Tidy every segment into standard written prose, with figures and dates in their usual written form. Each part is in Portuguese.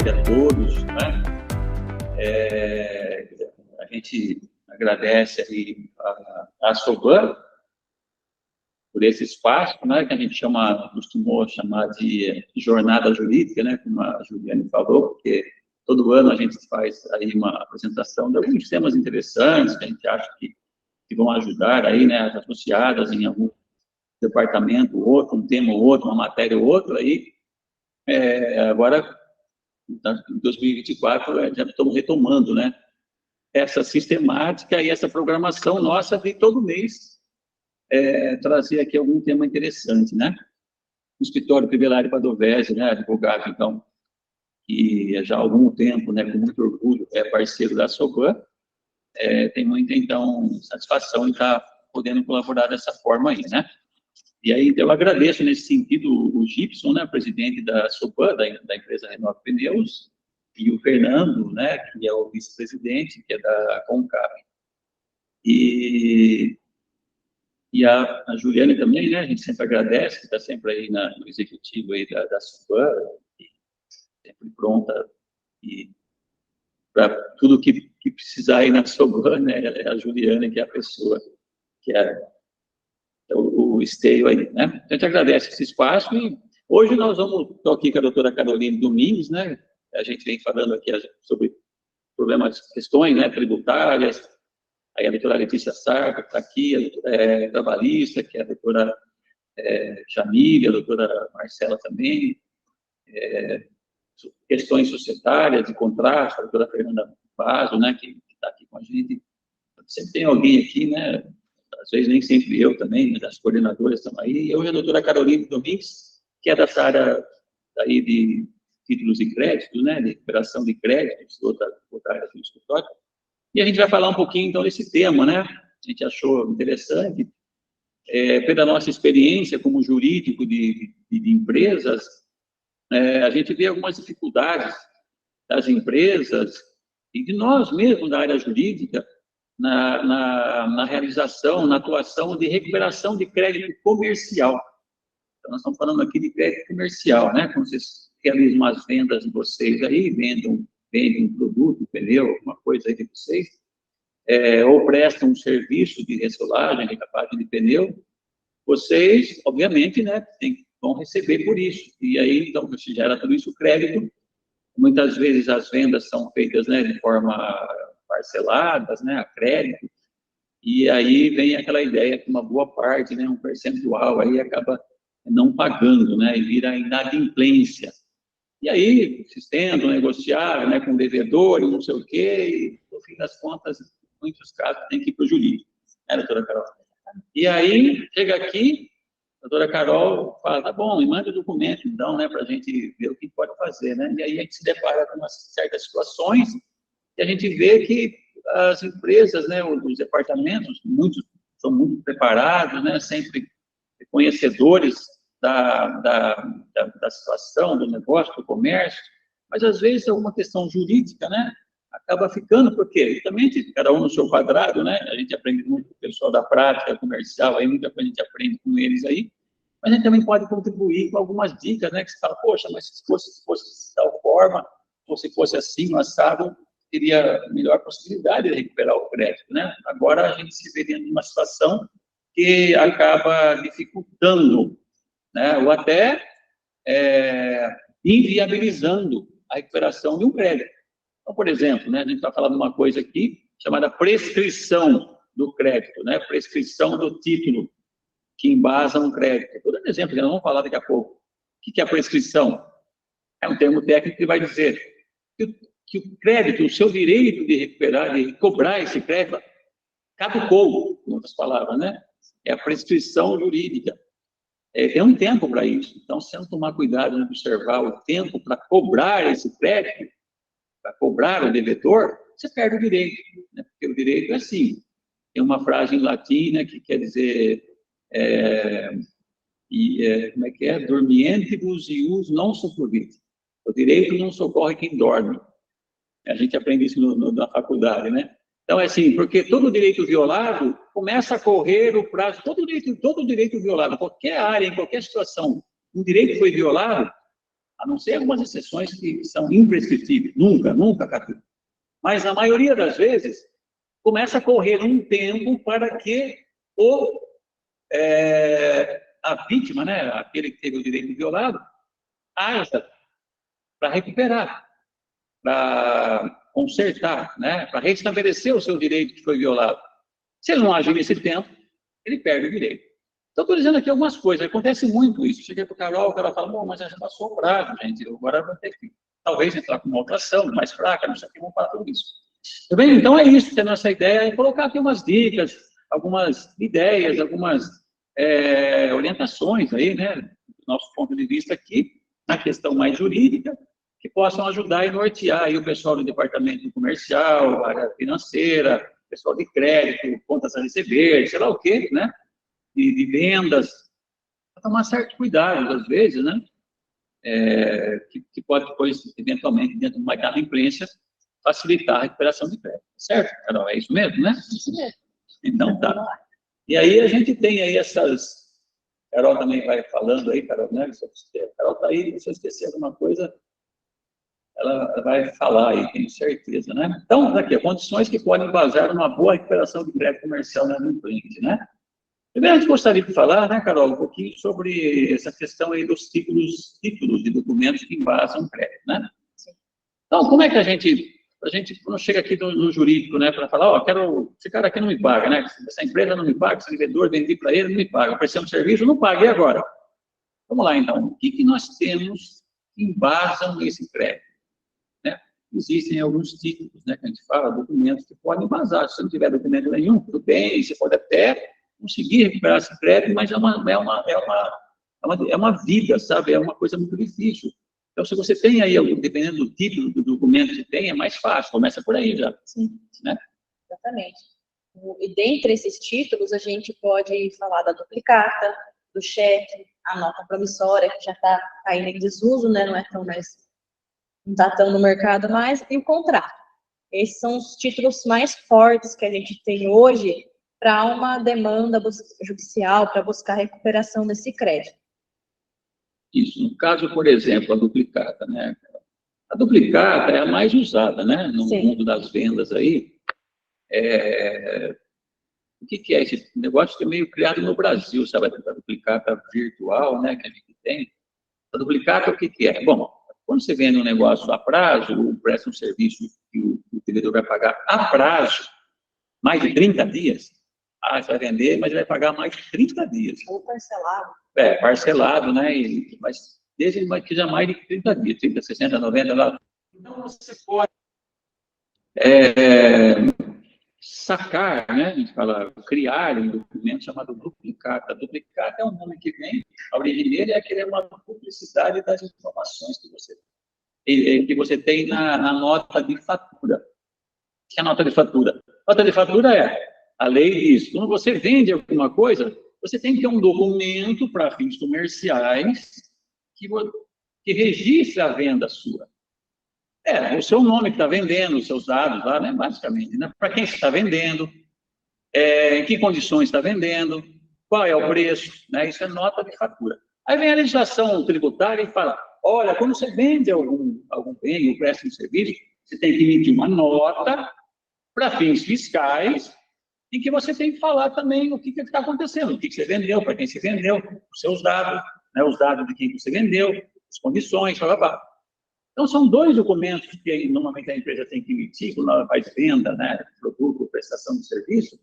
tarde a todos, né? A gente agradece aí a Soban por esse espaço, né, que a gente costumou chamar de jornada jurídica, né, como a Juliane falou, porque todo ano a gente faz aí uma apresentação de alguns temas interessantes que a gente acha que vão ajudar aí, né, as associadas em algum departamento ou outro, um tema ou outro, uma matéria ou outra, aí, agora, em 2024, já estamos retomando, né, essa sistemática e essa programação nossa de todo mês trazer aqui algum tema interessante, né? O escritório Crivellari Padovese, né, advogado, então, que já há algum tempo, né, com muito orgulho, é parceiro da Soban, tem muita, então, satisfação em estar podendo colaborar dessa forma aí, né? E aí, eu agradeço, nesse sentido, o Gibson, né, presidente da Soban, da empresa Renove Pneus, e o Fernando, né, que é o vice-presidente, que é da Concap. E a Juliane também, né, a gente sempre agradece, que está sempre aí no executivo aí da Soban, sempre pronta e para tudo que precisar aí na Soban, né, é a Juliane, que é a pessoa, que é o esteio aí, né. A gente agradece esse espaço e hoje nós estou aqui com a doutora Caroline Domingues, né, a gente vem falando aqui sobre problemas, questões, né, tributárias, aí a doutora Letícia Sarca, que está aqui, a doutora trabalhista, que é a doutora Jamília, a doutora Marcela também, questões societárias, de contrato, a doutora Fernanda Basso, né, que está aqui com a gente. Sempre tem alguém aqui, né, às vezes nem sempre eu também, mas as coordenadoras estão aí. E hoje a doutora Caroline Domingues, que é dessa área aí de títulos e créditos, né, de recuperação de créditos, outra área do escritório. E a gente vai falar um pouquinho, então, desse tema, né, a gente achou interessante, pela nossa experiência como jurídico de empresas, a gente vê algumas dificuldades das empresas e de nós mesmos da área jurídica na realização, na atuação de recuperação de crédito comercial. Então, nós estamos falando aqui de crédito comercial, né? Quando vocês realizam as vendas de vocês aí, vendem um produto, pneu, alguma coisa aí de vocês, ou prestam um serviço de ressolagem, recapagem de pneu, vocês, obviamente, né, vão receber por isso. E aí, então, se gera tudo isso, crédito. Muitas vezes as vendas são feitas, né, de forma parceladas, né, a crédito. E aí vem aquela ideia que uma boa parte, né, um percentual aí acaba não pagando, né, e vira inadimplência. E aí, vocês tentam negociar, né, com o devedor e não sei o quê, e, no fim das contas, em muitos casos, tem que ir para o jurídico, né, doutora Carol? E aí, chega aqui, a doutora Carol fala, tá bom, me manda o documento, então, né, para a gente ver o que pode fazer, né? E aí a gente se depara com umas certas situações e a gente vê que as empresas, né, os departamentos, muitos são muito preparados, né, sempre conhecedores da situação, do negócio, do comércio, mas às vezes alguma questão jurídica, né, acaba ficando, porque justamente cada um no seu quadrado, né, a gente aprende muito com o pessoal da prática comercial, aí muita coisa a gente aprende com eles aí, mas a gente também pode contribuir com algumas dicas, né, que você fala, poxa, mas se fosse de tal forma, ou se fosse assim, no assado, teria melhor possibilidade de recuperar o crédito, né? Agora a gente se vê numa situação que acaba dificultando, né, ou até inviabilizando a recuperação de um crédito. Então, por exemplo, né, a gente está falando de uma coisa aqui chamada prescrição do crédito, né, prescrição do título que embasa um crédito. Estou dando exemplo, que nós vamos falar daqui a pouco. O que é a prescrição? É um termo técnico que vai dizer que o crédito, o seu direito de recuperar, de cobrar esse crédito, caducou, em outras palavras, né? É a prescrição jurídica. Tem um tempo para isso. Então, se não tomar cuidado em observar o tempo para cobrar esse crédito, para cobrar o devedor, você perde o direito, né? Porque o direito é assim. Tem uma frase em latim, né, que quer dizer, como é que é? Dormientibus ius non socorrit. O direito não socorre quem dorme. A gente aprende isso na faculdade, né? Então, é assim, porque todo direito violado começa a correr o prazo, todo direito violado, em qualquer área, em qualquer situação, um direito foi violado, A não ser algumas exceções que são imprescritíveis. Nunca, nunca caduca. Mas, na maioria das vezes, começa a correr um tempo para que a vítima, né, aquele que teve o direito violado, haja para recuperar, para consertar, né, para restabelecer o seu direito que foi violado. Se ele não agir nesse tempo, ele perde o direito. Então, estou dizendo aqui algumas coisas. Acontece muito isso. Cheguei para o Carol fala, bom, mas já passou o prazo, gente. Agora vou ter que, talvez, entrar com uma outra ação mais fraca, não sei o que, vamos falar tudo isso. Tá bem? Então, é isso que a nossa ideia é colocar aqui umas dicas, algumas ideias, algumas orientações aí, né, do nosso ponto de vista aqui, na questão mais jurídica, que possam ajudar e nortear aí o pessoal do departamento comercial, área financeira, pessoal de crédito, contas a receber, sei lá o quê, né, de vendas, para tomar certo cuidado, às vezes, né, que pode depois, eventualmente, dentro de uma inadimplência, facilitar a recuperação de crédito. Certo, Carol? É isso mesmo, né? Isso mesmo. Então, tá. E aí a gente tem aí essas... Carol também vai falando aí, Carol, né? Carol está aí, se eu esquecer alguma coisa, ela vai falar aí, tenho certeza, né? Então, daqui, condições que podem embasar uma boa recuperação de crédito comercial na inadimplente, né? Primeiro, a gente gostaria de falar, né, Carol, um pouquinho sobre essa questão aí dos títulos de documentos que embasam o crédito, né? Sim. Então, como é que a gente quando chega aqui no jurídico, né, para falar, esse cara aqui não me paga, né? Essa empresa não me paga, esse vendedor, vendi para ele, não me paga, prestei um serviço, não paga, e agora? Vamos lá, então. O que nós temos que embasam esse crédito? Né? Existem alguns títulos, né, que a gente fala, documentos que podem embasar. Se você não tiver documento nenhum, tudo bem, você pode até conseguir recuperar esse crédito, mas é uma vida, sabe? É uma coisa muito difícil. Então, se você tem aí, dependendo do título do documento que tem, é mais fácil, começa por aí já. Sim, né? Exatamente. E dentre esses títulos, a gente pode falar da duplicata, do cheque, a nota promissória, que já está caindo em desuso, né? Não está tão no mercado mais, e o contrato. Esses são os títulos mais fortes que a gente tem hoje para uma demanda judicial, para buscar a recuperação desse crédito. Isso, no caso, por exemplo, a duplicata, né? A duplicata é a mais usada, né? No Sim. mundo das vendas aí. O que é esse negócio que é meio criado no Brasil, sabe? A duplicata virtual, né? Que a gente tem. A duplicata, o que é? Bom, quando você vende um negócio a prazo, ou presta um serviço que o vendedor vai pagar a prazo, mais de 30 dias, você vai vender, mas vai pagar mais de 30 dias. Ou parcelado. Parcelado, né? Mas desde que já mais de 30 dias, 30, 60, 90, lá. Então, você pode sacar, né? A gente fala, criar um documento chamado duplicata. A duplicata é um nome que vem, a origem dele é que ele é uma duplicidade das informações que você tem na nota de fatura. O que é a nota de fatura? A nota de fatura a lei diz, quando você vende alguma coisa, você tem que ter um documento para fins comerciais que registre a venda sua. O seu nome que está vendendo, os seus dados lá, né, basicamente, né? Para quem você está vendendo, em que condições está vendendo, qual é o preço, né? Isso é nota de fatura. Aí vem a legislação tributária e fala, olha, quando você vende algum bem ou presta um serviço, você tem que emitir uma nota para fins fiscais em que você tem que falar também o que está acontecendo, o que você vendeu, para quem você vendeu, os seus dados, né, os dados de quem você vendeu, as condições, blá, blá, blá. Então, são dois documentos que normalmente a empresa tem que emitir quando ela faz venda, né, de produto ou prestação de serviço,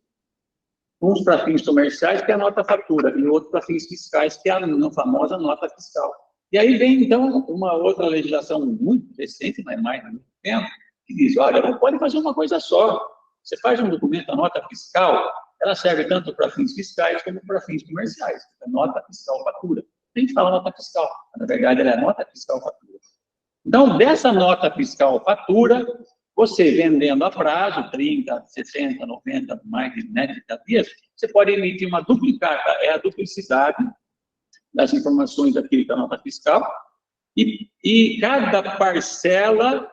uns para fins comerciais, que é a nota fatura, e outro para fins fiscais, que é a famosa nota fiscal. E aí vem, então, uma outra legislação muito recente, mas mais há muito tempo, que diz, olha, não pode fazer uma coisa só. Você faz um documento, a nota fiscal, ela serve tanto para fins fiscais como para fins comerciais. A nota fiscal fatura. A gente fala nota fiscal, na verdade ela é nota fiscal fatura. Então, dessa nota fiscal fatura, você vendendo a prazo, 30, 60, 90, mais de 30 dias, você pode emitir uma duplicata, é a duplicidade das informações aqui da nota fiscal, e cada parcela,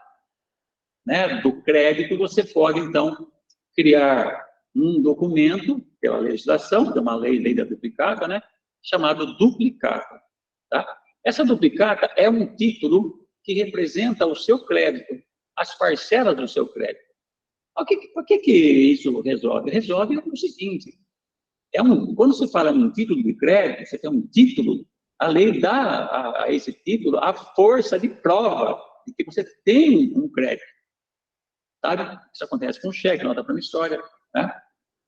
né, do crédito, você pode, então, criar um documento, pela legislação, que é uma lei da duplicata, né, chamado duplicata, tá? Essa duplicata é um título que representa o seu crédito, as parcelas do seu crédito. Por que isso resolve? Resolve o seguinte, quando você fala em um título de crédito, você tem um título, a lei dá a esse título a força de prova de que você tem um crédito. Sabe? Isso acontece com cheque, nota promissória, né?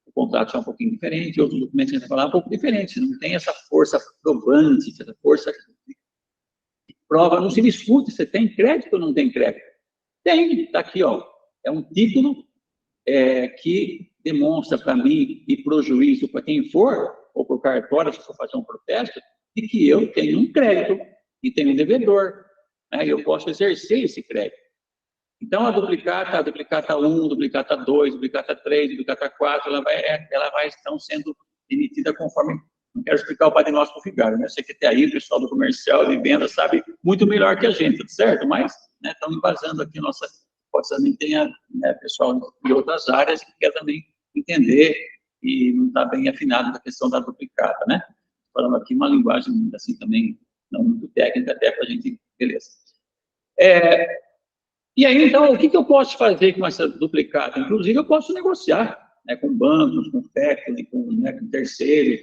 O contrato é um pouquinho diferente, outros documentos que a gente vai falar um pouco diferente, não tem essa força provante, essa força de prova, não se discute se tem crédito ou não tem crédito. Tem, está aqui, ó, é um título que demonstra para mim e para o juiz, para quem for, ou para o cartório, se for fazer um protesto, de que eu tenho um crédito e tenho um devedor, né? Eu posso exercer esse crédito. Então, a duplicata 1, duplicata 2, duplicata 3, duplicata 4, ela vai então sendo emitida conforme... Não quero explicar o Padre Nosso para o Vigário, né? Eu sei que até aí o pessoal do comercial, de venda, sabe muito melhor que a gente, certo? Mas, né, estão embasando aqui nossa... Pode ser também tenha, né, pessoal de outras áreas que quer também entender e não está bem afinado na questão da duplicata, né? Falando aqui uma linguagem assim também, não muito técnica, até para a gente... Beleza. E aí, então, o que eu posso fazer com essa duplicata? Inclusive, eu posso negociar, né, com bancos, com factoring, com terceiro.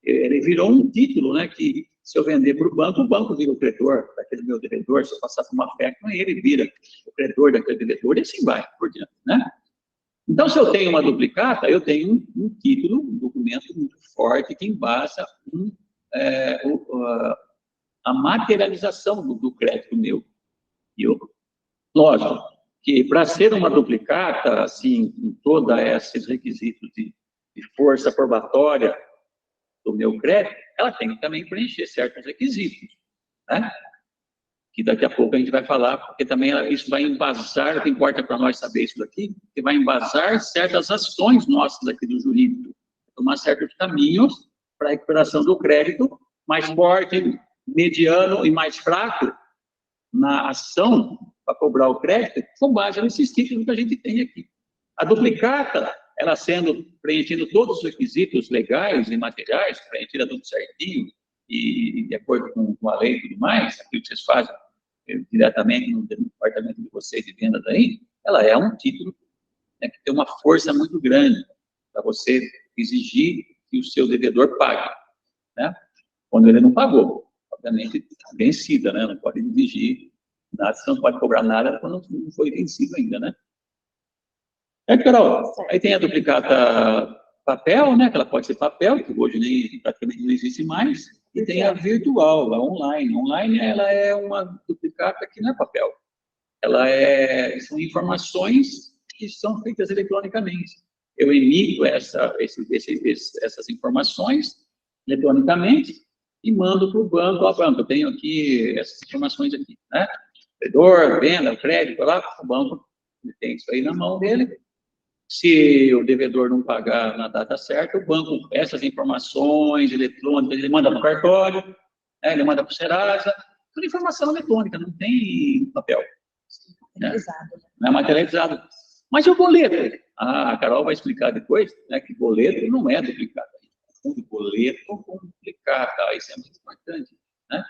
Ele virou um título, né, que se eu vender para o banco vira o credor daquele meu devedor. Se eu passar por uma factoring, ele vira o credor daquele devedor e assim vai, por diante, né? Então, se eu tenho uma duplicata, eu tenho um título, um documento muito forte que embasa a materialização do crédito meu. E lógico que para ser uma duplicata, assim, com todos esses requisitos de força probatória do meu crédito, ela tem que também preencher certos requisitos, né? Que daqui a pouco a gente vai falar, porque também isso vai embasar, o que importa para nós saber isso daqui, que vai embasar certas ações nossas aqui do jurídico, tomar certos caminhos para a recuperação do crédito mais forte, mediano e mais fraco na ação para cobrar o crédito, com base nesses títulos que a gente tem aqui. A duplicata, ela preenchendo todos os requisitos legais e materiais, preenchida tudo certinho, e de acordo com a lei e tudo mais, aquilo que vocês fazem diretamente no departamento de vocês de vendas aí, ela é um título, né, que tem uma força muito grande para você exigir que o seu devedor pague, né? Quando ele não pagou, obviamente, está vencida, né? Não pode exigir nada, você não pode cobrar nada quando não foi vencido ainda, né? Carol, aí tem a duplicata papel, né? Que ela pode ser papel, que hoje praticamente não existe mais, e tem a virtual, a online. Online, ela é uma duplicata que não é papel. São informações que são feitas eletronicamente. Eu emito essas informações eletronicamente e mando para o banco. Ó, banco, eu tenho aqui essas informações aqui, né? Credor, venda, crédito, lá, o banco tem isso aí na mão dele. Se o devedor não pagar na data certa, o banco, essas informações eletrônicas, ele manda para o cartório, né, ele manda para o Serasa, tudo informação eletrônica, não tem papel. Né? Não é materializado. Mas e o boleto? A Carol vai explicar depois, né, que boleto não é duplicado. Um boleto com duplicata, isso é muito importante. Né?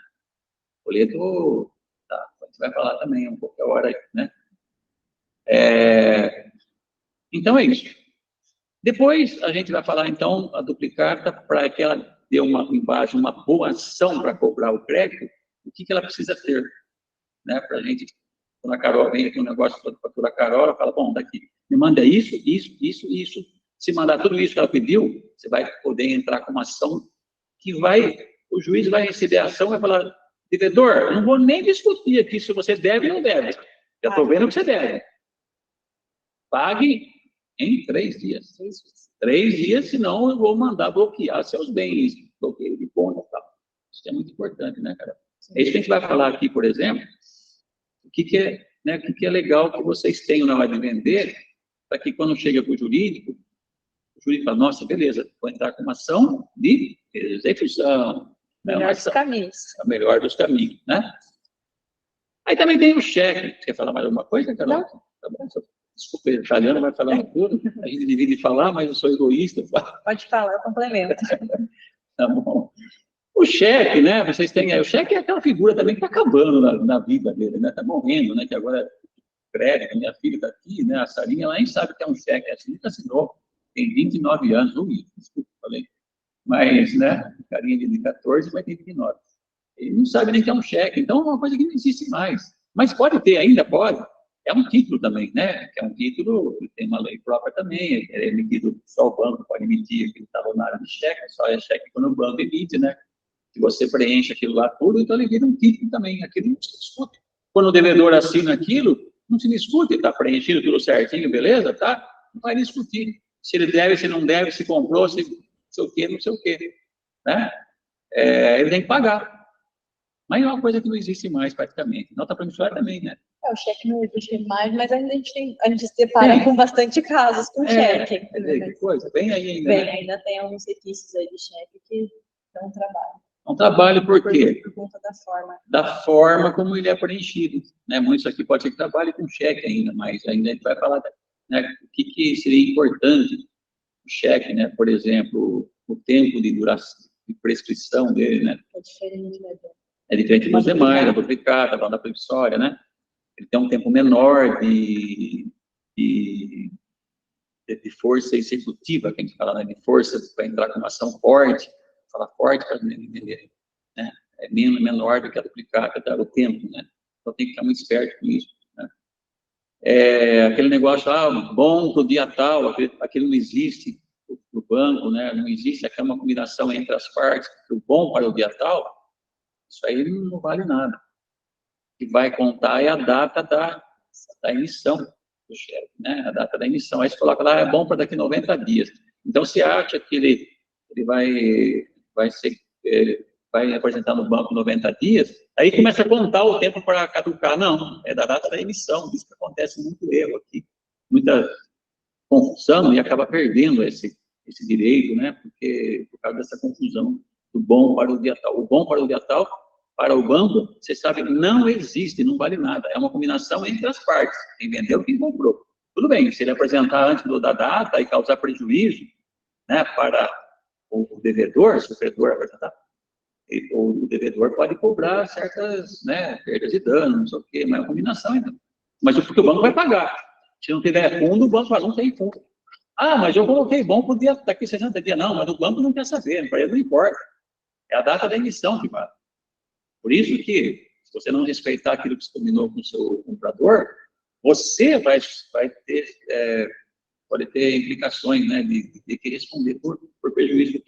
Boleto, tá, a gente vai falar também um pouco a hora, né? Então é isso. Depois a gente vai falar, então, a duplicata, para que ela dê uma boa ação para cobrar o crédito, o que ela precisa ter, né? Para a gente, quando a Carol vem aqui um negócio para a Carol, ela fala, bom, daqui, me manda isso, isso, isso, isso. Se mandar tudo isso que ela pediu, você vai poder entrar com uma ação que o juiz vai receber a ação e vai falar, devedor, eu não vou nem discutir aqui se você deve ou não deve. Já estou vendo que você deve. Pague em 3 dias. 3 dias, senão eu vou mandar bloquear seus bens, bloqueio de conta e tal. Isso é muito importante, né, cara? É isso que a gente vai falar aqui, por exemplo, o que é legal que vocês tenham na hora de vender, para que quando chega para o jurídico fala, nossa, beleza, vou entrar com uma ação de execução. Melhor dos caminhos. É o melhor dos caminhos, né? Aí também tem o cheque. Você quer falar mais alguma coisa, Carol? Não. Tá bom, desculpa, a italiana vai falando tudo, a gente divide falar, mas eu sou egoísta. Pode falar, eu complemento. Tá bom. O cheque, né? Vocês têm aí, o cheque é aquela figura também que está acabando na vida dele, né? Está morrendo, né? Que agora crédito, minha filha está aqui, né? A Sarinha, ela nem sabe o que é um cheque, assim, nunca assinou, tem 29 anos, desculpa, falei, mas, né? Carinha de 14, mas tem 29. Ele não sabe nem o que é um cheque, então é uma coisa que não existe mais. Mas pode ter, ainda pode. É um título também, né? Que é um título, tem uma lei própria também, é emitido, só o banco pode emitir aquele talionário de cheque, só é cheque quando o banco emite, né? Se você preenche aquilo lá tudo, então ele vira um título também, aquilo não se discute. Quando o devedor assina aquilo, não se discute, está preenchido tudo certinho, beleza? Tá? Não vai discutir. Se ele deve, se não deve, se comprou, se não sei o quê, não sei o quê. Né? Ele tem que pagar. Mas é uma coisa que não existe mais, praticamente. Nota promissória também, né? O cheque não existe mais, mas ainda a gente se depara com bastante casos com cheque. Que coisa, bem aí ainda. Bem, né? Ainda tem alguns requisitos aí de cheque que dão trabalho. Não trabalho por quê? Por conta da forma. Da forma como ele é preenchido. Né? Muitos aqui pode ser que trabalhe com cheque ainda, mas ainda a gente vai falar, né, o que seria importante o cheque, né? Por exemplo, o tempo de duração, de prescrição dele, né? É diferente, né? É diferente dos demais, da duplicata, da promissória, né? Ele tem um tempo menor de força executiva, que a gente fala, né? De força para entrar com uma ação forte, fala forte para entender, né? É menor do que a duplicata, tá? O tempo, né? Então tem que ficar muito esperto com isso, né? Aquele negócio, bom para o dia tal, aquilo não existe no banco, né? Não existe aquela combinação entre as partes, o bom para o dia tal, isso aí não vale nada. O que vai contar é a data da emissão do cheque, né? A data da emissão. Aí você coloca lá, é bom para daqui 90 dias. Então, você acha que ele vai apresentar no banco 90 dias, aí começa a contar o tempo para caducar. Não, é da data da emissão. Isso que acontece muito erro aqui, muita confusão, e acaba perdendo esse direito, né? Porque por causa dessa confusão do bom para o dia tal. O bom para o dia tal, para o banco, você sabe, não existe, não vale nada. É uma combinação entre as partes, quem vendeu e quem comprou. Tudo bem, se ele apresentar antes da data e causar prejuízo, né, para o devedor, se o devedor apresentar, o devedor pode cobrar certas, né, perdas e danos, não sei o quê, mas é uma combinação, então. Mas porque o banco vai pagar. Se não tiver fundo, o banco fala, não tem fundo. Mas eu coloquei bom para o dia, daqui 60 dias. Não, mas o banco não quer saber, para ele não importa. É a data da emissão que vale. Por isso que, se você não respeitar aquilo que você combinou com o seu comprador, você pode ter implicações, né, de ter que responder por prejuízo que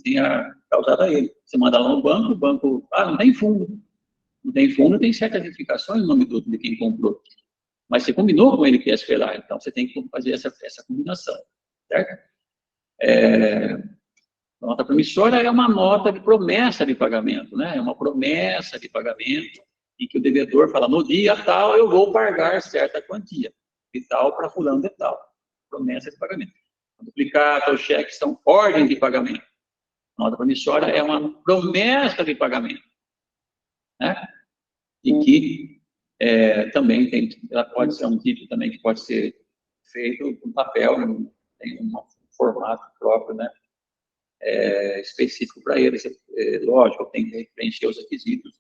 tenha causado a ele. Você manda lá no banco, o banco, não tem fundo. Não tem fundo, tem certas implicações no nome de quem comprou. Mas você combinou com ele que ia esperar, então você tem que fazer essa combinação, certo? A nota promissória é uma nota de promessa de pagamento, né? É uma promessa de pagamento em que o devedor fala, no dia tal eu vou pagar certa quantia, de tal para fulano de tal. Promessa de pagamento. A duplicata, o cheque são ordens de pagamento. A nota promissória é uma promessa de pagamento, né? E que também ela pode ser um título também que pode ser feito com papel, tem um formato próprio, né? Específico para ele. Lógico, tem que preencher os requisitos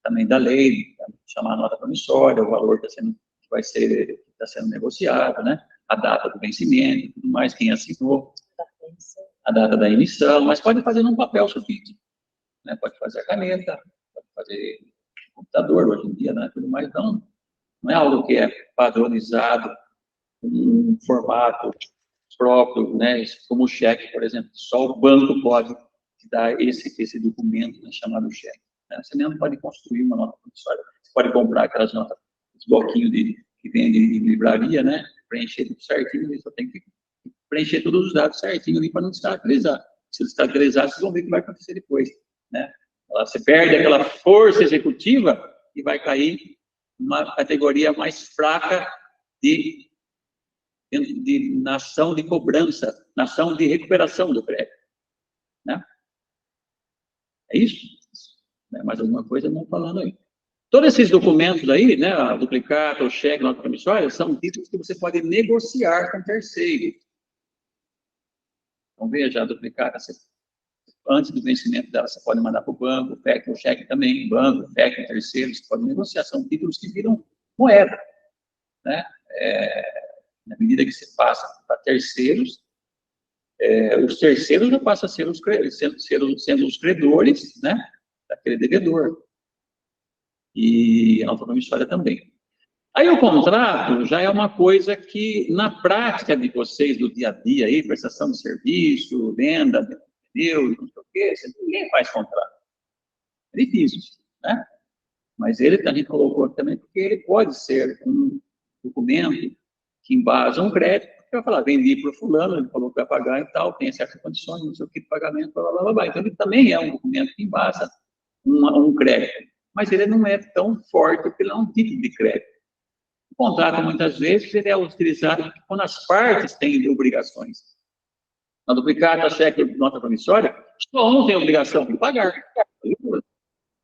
também da lei, chamar a nota promissória, o valor que está sendo negociado, né? A data do vencimento, tudo mais, quem assinou, a data da emissão, mas pode fazer num papel sulfite, né? Pode fazer a caneta, pode fazer computador hoje em dia, né? Tudo mais, então não é algo que é padronizado, um formato próprio, né? Como o cheque, por exemplo, só o banco pode te dar esse documento, né, chamado cheque. Né? Você mesmo pode construir uma nota promissória, você pode comprar aquelas notas, os bloquinhos que vende em livraria, né? Preencher tudo certinho, você só tem que preencher todos os dados certinho ali para não descaracterizar. Se descaracterizar, vocês vão ver o que vai acontecer depois, né? Você perde aquela força executiva e vai cair numa categoria mais fraca na ação de cobrança, na ação de recuperação do crédito, né? É isso? Mais alguma coisa não falando aí. Todos esses documentos aí, né, a duplicata, o cheque, nota promissória, são títulos que você pode negociar com terceiro. Então, veja, a duplicata, você antes do vencimento dela, você pode mandar para o banco, o cheque também, banco, FEC, terceiro, você pode negociar, são títulos que viram moeda, né? Na medida que você passa para terceiros, os terceiros já passam a ser sendo os credores, né, daquele devedor. E a nota promissória também. Aí o contrato já é uma coisa que, na prática de vocês, do dia a dia, aí, prestação de serviço, venda, pneu, não sei o quê, ninguém faz contrato. É difícil, né? Mas ele também colocou também, porque ele pode ser um documento que embasa um crédito, que vai falar, vendi para o fulano, ele falou que vai pagar e tal, tem certas condições, não sei o que de pagamento, blá, blá, blá, blá. Então ele também é um documento que embasa um crédito. Mas ele não é tão forte, porque ele é um tipo de crédito. O contrato, muitas vezes, ele é utilizado quando as partes têm obrigações. Na duplicata, cheque, nota promissória, só um tem obrigação de pagar. O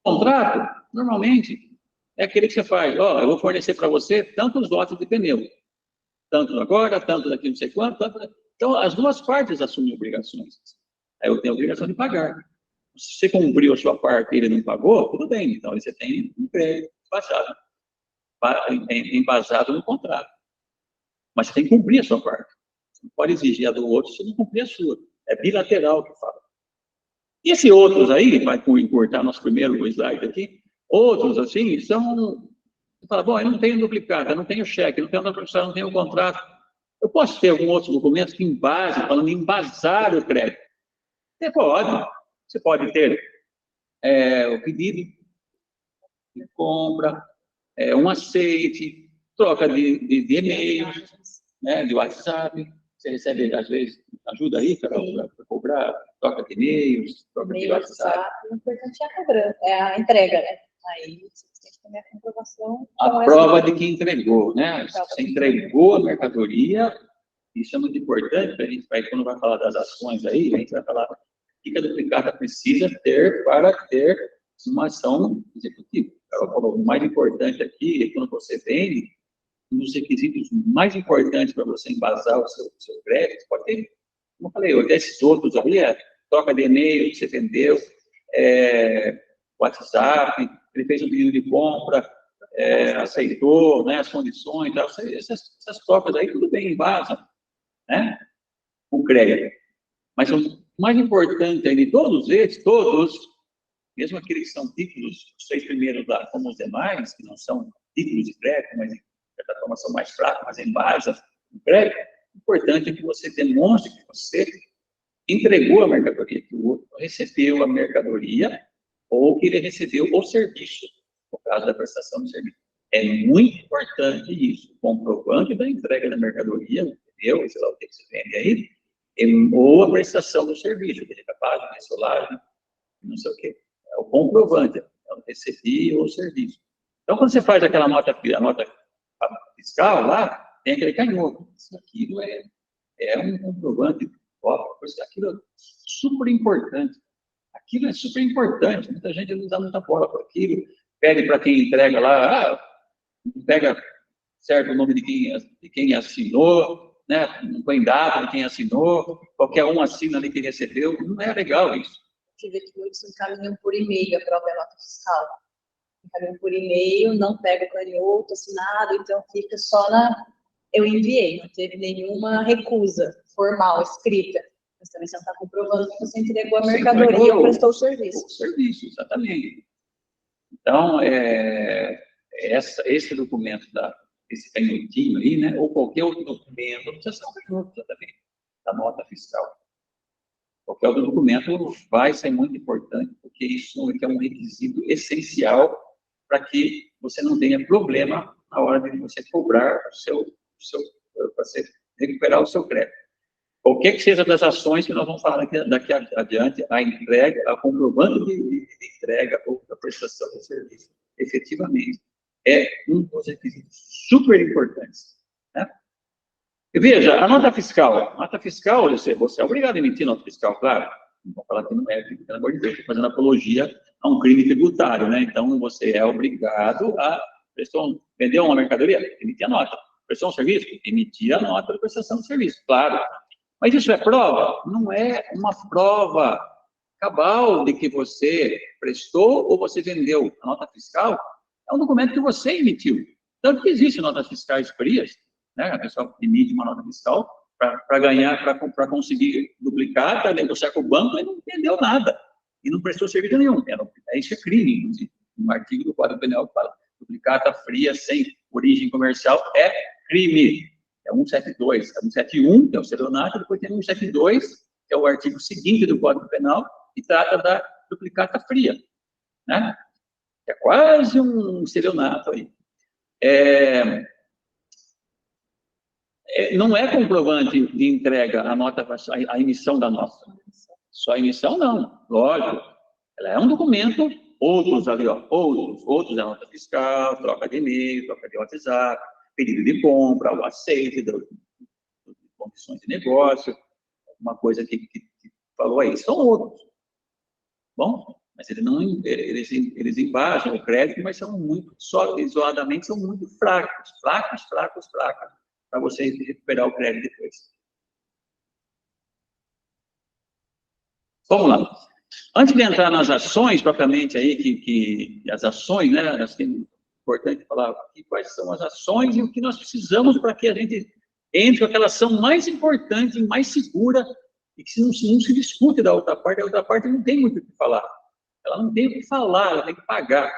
contrato, normalmente, é aquele que você faz, ó, eu vou fornecer para você tantos lotes de pneu. Tanto agora, tanto daqui não sei quanto. Então, as duas partes assumem obrigações. Aí eu tenho a obrigação de pagar. Se você cumpriu a sua parte e ele não pagou, tudo bem. Então, aí você tem um crédito embasado no contrato. Mas você tem que cumprir a sua parte. Você não pode exigir a do outro se não cumprir a sua. É bilateral que fala. E esses outros aí, vai encurtar nosso primeiro slide aqui, outros assim, são... Você fala, bom, eu não tenho duplicata, eu não tenho cheque, eu não tenho nota promissória, eu não tenho contrato. Eu posso ter algum outro documento que embase, falando em embasar o crédito? Você pode. Você pode ter o pedido de compra, um aceite, troca de e-mails, né, de WhatsApp. Você recebe, às vezes, ajuda aí, Carol, para cobrar, troca de e-mails, troca de WhatsApp. O importante é a cobrança, é a entrega, né? Aí você tem que ter a comprovação. A prova de que entregou, né? Você entregou a mercadoria, isso é muito importante, a gente vai, quando vai falar das ações aí, a gente vai falar o que a duplicata precisa ter para ter uma ação executiva. Ela falou, o mais importante aqui é quando você vende, um dos requisitos mais importantes para você embasar o seu crédito, pode ter, como eu falei, desses outros ali, troca de e-mail que você vendeu, WhatsApp, ele fez um pedido de compra, aceitou, né, as condições, tal, essas trocas aí, tudo bem, embasa, né, com crédito. Mas o mais importante aí de todos esses, mesmo aqueles que são títulos, os 6 primeiros lá, como os demais, que não são títulos de crédito, mas de certa forma são mais fracos, mas embasa com crédito, o importante é que você demonstre que você entregou a mercadoria, que o outro recebeu a mercadoria, ou que ele recebeu o serviço, no caso da prestação de serviço. É muito importante isso, o comprovante da entrega da mercadoria, entendeu? Sei lá o que você vende aí, ou a prestação do serviço, que ele é capaz de mensular, não sei o quê. É o comprovante, eu recebi o serviço. Então, quando você faz aquela nota fiscal lá, tem aquele canhoto. Isso aqui é um comprovante, aquilo é super importante. Aquilo é super importante. Muita gente não dá muita bola para aquilo. Pede para quem entrega lá, pega certo o nome de quem assinou, né? Não põe data de quem assinou, qualquer um assina ali que recebeu. Não é legal isso. Que vê que muitos encaminham por e-mail a própria nota fiscal. Encaminham por e-mail, não pega o canhoto assinado, então fica só eu enviei, não teve nenhuma recusa formal, escrita. Mas também você não está comprovando que você entregou a mercadoria ou prestou o serviço. O serviço, exatamente. Então, esse documento, esse canhotinho aí, né, ou qualquer outro documento, não precisa ser um canhoto também, da nota fiscal. Qualquer outro documento vai ser muito importante, porque isso é um requisito essencial para que você não tenha problema na hora de você cobrar para você recuperar o seu crédito. Qualquer que seja das ações que nós vamos falar daqui adiante, a entrega, a comprovante de entrega ou da prestação do serviço, efetivamente, é um dos requisitos super importantes, né? E veja, a nota fiscal, você é obrigado a emitir nota fiscal, claro. Não vou falar que não é, pelo amor de Deus, estou fazendo apologia a um crime tributário, né? Então, você é obrigado a vender uma mercadoria, emitir a nota. Prestou um serviço, emitir a nota de prestação de serviço, claro. Mas isso é prova? Não é uma prova cabal de que você prestou ou você vendeu. A nota fiscal é um documento que você emitiu. Tanto que existem notas fiscais frias, né? A pessoa emite uma nota fiscal para ganhar, para conseguir duplicar, para negociar com o banco, e não entendeu nada. E não prestou serviço nenhum. Isso é crime, inclusive. Um artigo do Código Penal que fala duplicata fria sem origem comercial é crime. É 172, é 171, que é o estelionato, depois tem 172, que é o artigo seguinte do Código Penal, que trata da duplicata fria, né? É quase um estelionato aí. Não é comprovante de entrega a emissão da nota. Só a emissão, não. Lógico. Ela é um documento, outros ali, ó, outros é nota fiscal, troca de e-mail, troca de WhatsApp, pedido de compra, o aceite de condições de negócio, uma coisa que falou aí. São outros. Bom, mas eles embasam o crédito, mas são muito, só isoladamente, são muito fracos, para você recuperar o crédito depois. Vamos lá. Antes de entrar nas ações, propriamente aí, que as ações, né, acho que é importante falar aqui quais são as ações e o que nós precisamos para que a gente entre com aquela ação mais importante, mais segura, e que não se discute da outra parte, a outra parte não tem muito o que falar. Ela não tem o que falar, ela tem que pagar.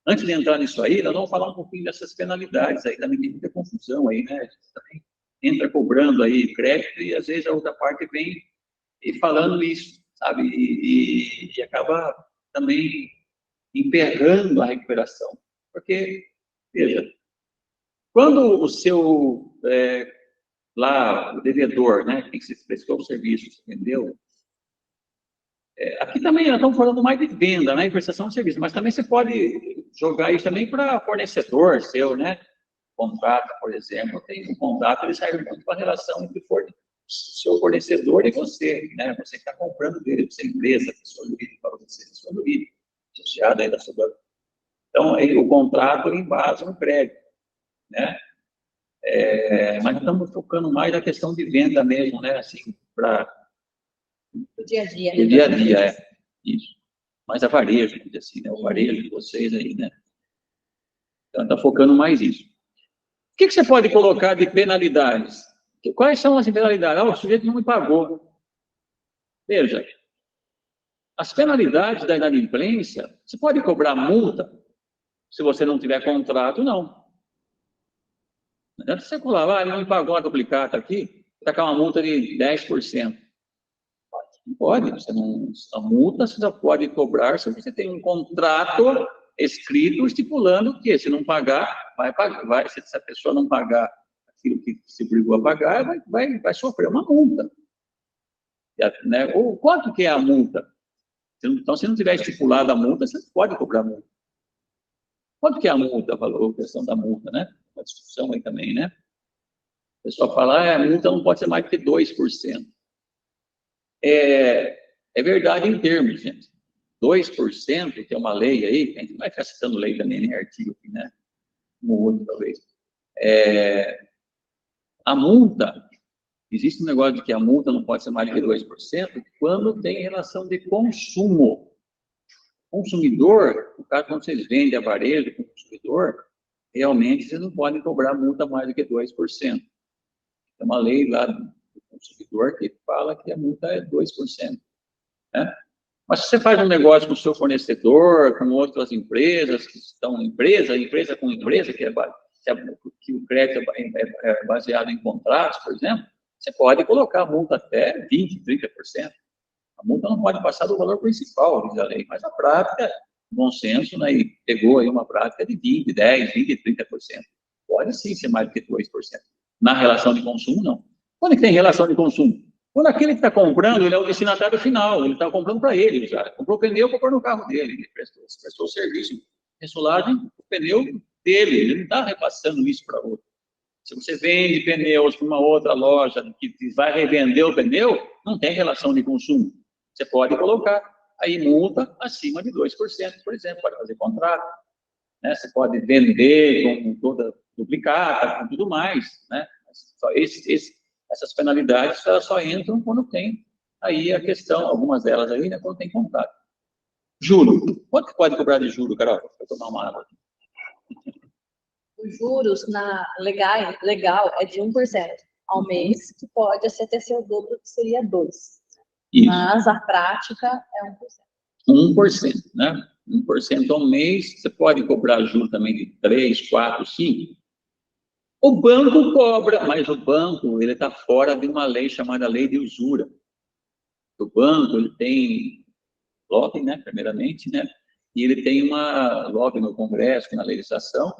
Antes de entrar nisso aí, nós vamos falar um pouquinho dessas penalidades aí, também tem muita confusão aí, né? A gente também entra cobrando aí crédito e às vezes a outra parte vem falando isso, sabe? E acaba também emperrando a recuperação. Porque, veja, quando o seu, lá, o devedor, né, quem se prestou o serviço, se vendeu, aqui também nós estamos falando mais de venda, né, em prestação de serviço, mas também você pode jogar isso também para fornecedor seu, né? Contrato, por exemplo, tem um contrato, ele serve muito para a relação entre o seu fornecedor e você, né? Você está comprando dele, você é empresa, pessoa jurídica para você, pessoa jurídica, associada aí da sua. Então, aí, o contrato embasa no crédito, né? Mas estamos focando mais na questão de venda mesmo, né? Assim, para o dia a dia. O dia a dia, isso. Mas a varejo, assim, né? O varejo de vocês aí, né? Então, está focando mais nisso. O que você pode colocar de penalidades? Quais são as penalidades? O sujeito não me pagou. Veja, as penalidades da inadimplência, você pode cobrar multa se você não tiver contrato, não. Não adianta você falar, ele não me pagou a duplicata aqui, tacar uma multa de 10%. Não pode, a multa você só pode cobrar se você tem um contrato escrito estipulando que se não pagar, se a pessoa não pagar aquilo que se obrigou a pagar, vai sofrer uma multa. Né? Ou quanto que é a multa? Então, se não tiver estipulado a multa, você pode cobrar multa. Quanto que é a multa, a questão da multa, né? Uma discussão aí também, né? O pessoal fala, a multa não pode ser mais do que 2%. É verdade em termos, gente. 2%, que é uma lei aí, a gente vai ficar citando lei também, nem artigo aqui, né? Um outro, talvez. A multa, existe um negócio de que a multa não pode ser mais do que 2% quando tem relação de consumo. Consumidor, no caso, quando vocês vendem a varejo com o consumidor, realmente vocês não podem cobrar multa mais do que 2%. Tem uma lei lá do consumidor que fala que a multa é 2%. Né? Mas se você faz um negócio com o seu fornecedor, com outras empresas que estão empresa com empresa, que o crédito é baseado em contratos, por exemplo, você pode colocar a multa até 20%, 30%. A multa não pode passar do valor principal, diz a lei, mas a prática, bom senso, né, e pegou aí uma prática de 20%, 10%, 20%, 30%. Pode sim ser mais do que 2%. Na relação de consumo, não. Quando é que tem relação de consumo? Quando aquele que está comprando, ele é o destinatário final, ele está comprando para ele, já comprou o pneu para pôr no carro dele, ele prestou o serviço de ressolagem, o pneu dele, ele não está repassando isso para outro. Se você vende pneus para uma outra loja que vai revender o pneu, não tem relação de consumo. Você pode colocar aí multa acima de 2%, por exemplo, pode fazer contrato, né? Você pode vender com toda duplicata, com tudo mais, né? Só essas penalidades elas só entram quando tem Aí a questão, algumas delas aí, né, quando tem contrato. Juro. Quanto que pode cobrar de juro, Carol? Vou tomar uma água. Os juros legal é de 1% ao mês, que pode até ser o dobro, que seria 2%. Isso. Mas a prática é 1%. 1%, né? 1% ao mês, você pode cobrar juros também de 3, 4, 5. O banco cobra, mas o banco ele está fora de uma lei chamada lei de usura. O banco ele tem lobby, né, primeiramente, né, e ele tem uma lobby no Congresso, na legislação,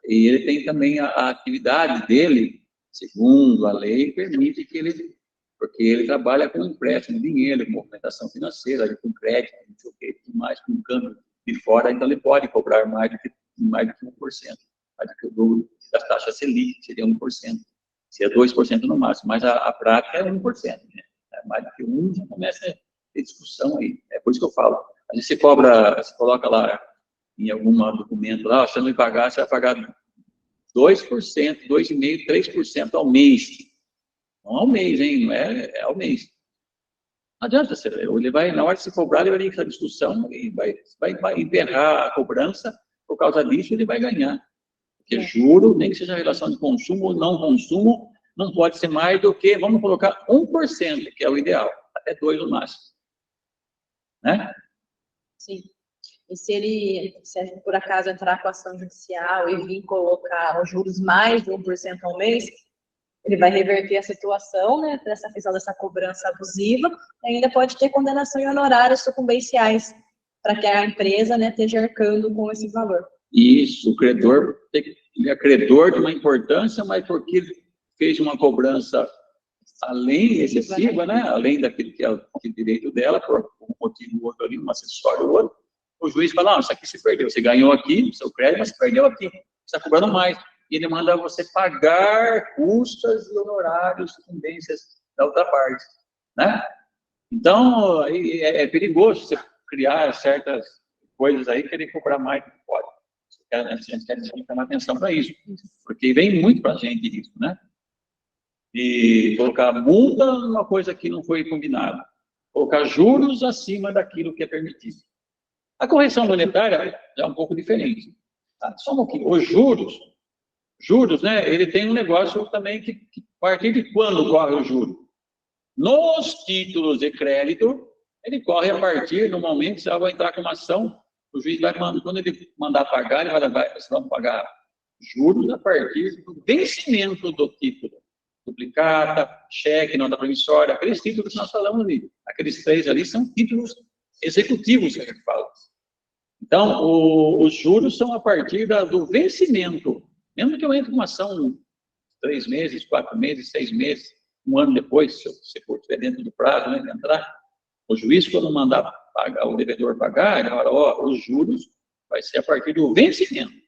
e ele tem também a atividade dele, segundo a lei, permite que ele, porque ele trabalha com empréstimo de dinheiro, com movimentação financeira, com crédito, não sei o que, tudo mais, com câmbio de fora, então ele pode cobrar mais do que 1%, mais do que o dobro das taxas Selic, que seria 1%, seria 2% no máximo, mas a prática é 1%, né? Mais do que 1%, já começa a ter discussão aí. É por isso que eu falo. A gente se cobra, você coloca lá em algum documento lá, se você não me pagar, você vai pagar 2%, 2,5%, 3% ao mês. Não ao mês, hein? Não é ao mês. Não adianta, ele vai, na hora de se cobrar, ele vai ter essa discussão e vai emperrar a cobrança, por causa disso ele vai ganhar. Porque juro, nem que seja relação de consumo ou não consumo, não pode ser mais do que, vamos colocar 1%, que é o ideal, até 2% no máximo. Né? Sim. E se ele por acaso entrar com ação judicial e vir colocar os juros mais de 1% ao mês, ele vai reverter a situação, né, dessa questão dessa cobrança abusiva, e ainda pode ter condenação em honorários sucumbenciais, para que a empresa, né, esteja arcando com esse valor. Isso, o credor, ele é credor de uma importância, mas porque ele fez uma cobrança além excessiva, né, além daquilo que é o direito dela, por um motivo ou outro ali, um acessório ou outro, o juiz fala, não, isso aqui se perdeu, você ganhou aqui, seu crédito, mas você perdeu aqui, você está cobrando mais. E ele manda você pagar custas e honorários, sucumbências da outra parte, né? Então, é perigoso você criar certas coisas aí, querer cobrar mais do que pode. A gente quer chamar atenção para isso, porque vem muito para a gente isso, né? E colocar multa numa coisa que não foi combinada, colocar juros acima daquilo que é permitido. A correção monetária é um pouco diferente. Tá? Só um pouquinho. Os juros, né, ele tem um negócio também que a partir de quando corre o juro? Nos títulos de crédito, ele corre a partir, normalmente, se ela vai entrar com uma ação, o juiz vai mandar, quando ele mandar pagar, ele vai pagar juros a partir do vencimento do título. Duplicata, cheque, nota promissória, aqueles títulos que nós falamos ali. Aqueles 3 ali são títulos executivos que a gente fala. Então, os juros são a partir do vencimento. Mesmo que eu entre com uma ação 3 meses, 4 meses, 6 meses, um ano depois, se você for dentro do prazo, né, de entrar, o juiz, quando mandar pagar, o devedor pagar, ele fala, ó, os juros vai ser a partir do vencimento.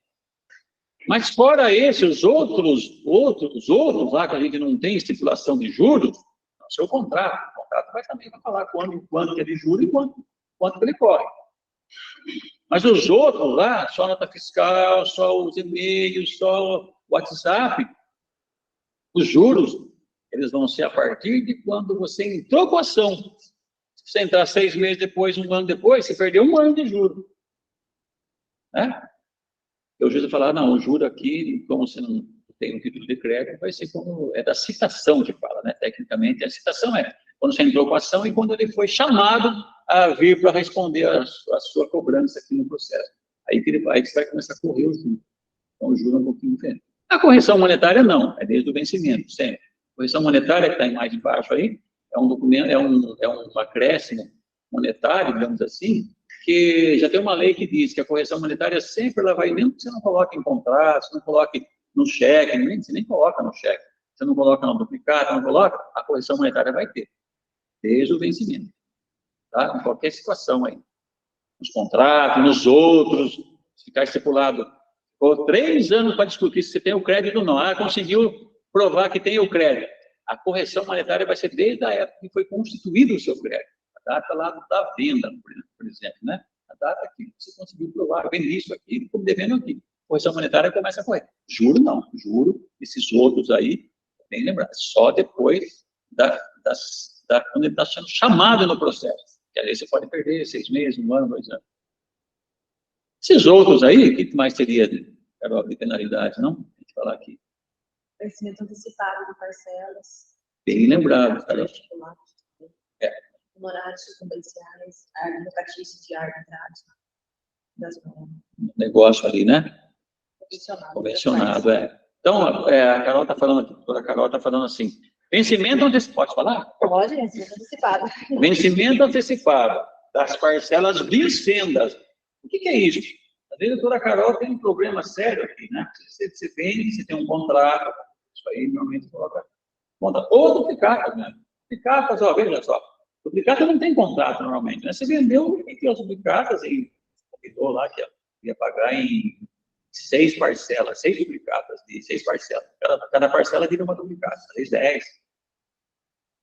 Mas fora esse, os outros lá que a gente não tem estipulação de juros, é o seu contrato. O contrato vai também falar quanto que é de juros e quanto que ele corre. Mas os outros lá, só nota fiscal, só os e-mails, só o WhatsApp, os juros, eles vão ser a partir de quando você entrou com a ação. Se você entrar 6 meses depois, 1 ano depois, você perdeu 1 ano de juros. Né? E o juiz vai falar, não, o juro aqui, como você não tem um título de crédito, vai ser como, é da citação que fala, né? Tecnicamente, a citação é quando você entrou com a ação e quando ele foi chamado a vir para responder a sua cobrança aqui no processo. Aí você vai começar a correr o juro. Então, o juro é um pouquinho diferente. A correção monetária, não, é desde o vencimento, sempre. A correção monetária, que está mais embaixo aí, é um documento, é um acréscimo monetário, digamos assim, que já tem uma lei que diz que a correção monetária sempre ela vai, mesmo que você não coloque em contrato, você não coloque no cheque, você nem coloca no cheque, você não coloca no duplicado, não coloca, a correção monetária vai ter, desde o vencimento, tá? Em qualquer situação aí. Nos contratos, nos outros, se ficar estipulado, por 3 anos para discutir se você tem o crédito ou não, conseguiu provar que tem o crédito. A correção monetária vai ser desde a época que foi constituído o seu crédito. A data lá da venda, por exemplo, né? A data que você conseguiu provar, eu vendi isso aqui, estou devendo aqui. Correção monetária começa a correr. Juro não, juro, esses outros aí, bem lembrado, só depois quando ele está sendo chamado no processo. Que aí você pode perder 6 meses, 1 ano, 2 anos. Esses outros aí, o que mais teria, Carol, de penalidade, não? A gente falar aqui. Vencimento antecipado de parcelas. Bem lembrado, Carol. Honorários sucumbenciais, advocatício de arbitragem. Negócio ali, né? Convencionado. Então, a Carol está falando aqui, a doutora Carol está falando assim, vencimento antecipado, pode falar? Pode, vencimento antecipado. Vencimento antecipado das parcelas vincendas. O que é isso? A doutora Carol tem um problema sério aqui, né? Você vende, você tem um contrato, isso aí normalmente coloca conta. Ou duplicatas, né? Duplicatas, ó, veja só, duplicata não tem contrato normalmente, né? Você vendeu entre as duplicatas e convidou lá que ia pagar em 6 parcelas, 6 duplicatas de 6 parcelas. Cada parcela vira uma duplicata, 10.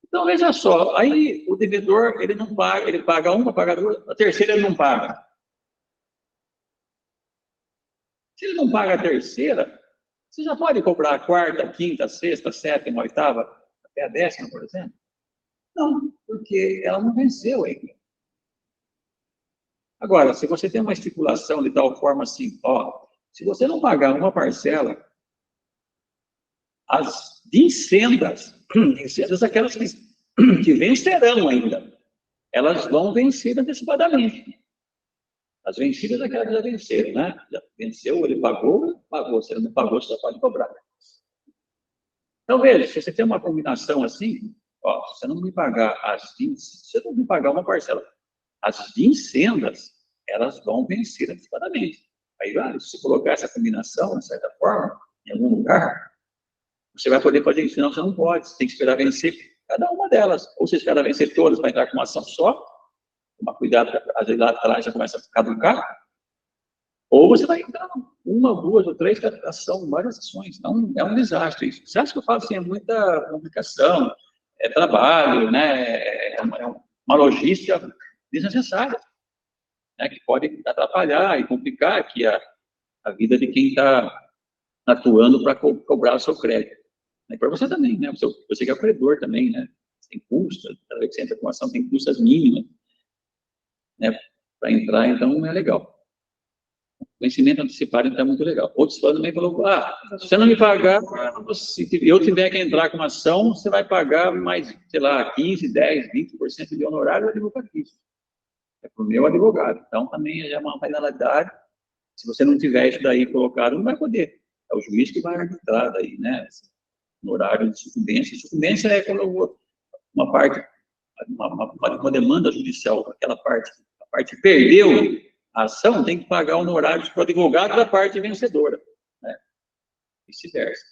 Então, veja só, aí o devedor, ele não paga, ele paga uma, paga duas, a terceira ele não paga. Se ele não paga a terceira, você já pode cobrar a quarta, quinta, sexta, sétima, oitava, até a 10ª, por exemplo? Não, porque ela não venceu ainda. Agora, se você tem uma estipulação de tal forma assim, ó, se você não pagar uma parcela, as vincendas aquelas que vencerão ainda, elas vão vencer antecipadamente. As vencidas é aquelas que já venceram, né? Já venceu, ele pagou. Se ele não pagou, você já pode cobrar. Então, veja, se você tem uma combinação assim, ó, se você não me pagar se você não me pagar uma parcela, as vincendas, elas vão vencer antecipadamente. Aí, se você colocar essa combinação, de certa forma, em algum lugar, você vai poder fazer isso, senão você não pode. Você tem que esperar vencer cada uma delas. Ou você espera vencer todas para entrar com uma ação só, tomar cuidado, às vezes lá atrás já começa a caducar, ou você vai entrar uma, 2 ou 3 ação, várias ações. Então, é um desastre isso. Você acha que eu falo assim, é muita complicação, é trabalho, né? É uma logística desnecessária, né? Que pode atrapalhar e complicar aqui a vida de quem está atuando para cobrar o seu crédito. E para você também, né? Você que é o credor também, né? Tem custos, cada vez que você entra com ação, tem custas mínimas, né? Para entrar, então, não é legal. Vencimento antecipado, então, é muito legal. Outros também falou, se você não me pagar, se eu tiver que entrar com uma ação, você vai pagar mais, sei lá, 15, 10, 20% de honorário advocatício. É para o meu advogado. Então, também é uma penalidade. Se você não tiver isso daí colocado, não vai poder. É o juiz que vai arbitrar daí, né? Honorário de sucumbência. Sucumbência é quando uma parte, uma demanda judicial, aquela parte, a parte perdeu a ação, tem que pagar honorários para o advogado da parte vencedora, né? Vice-versa.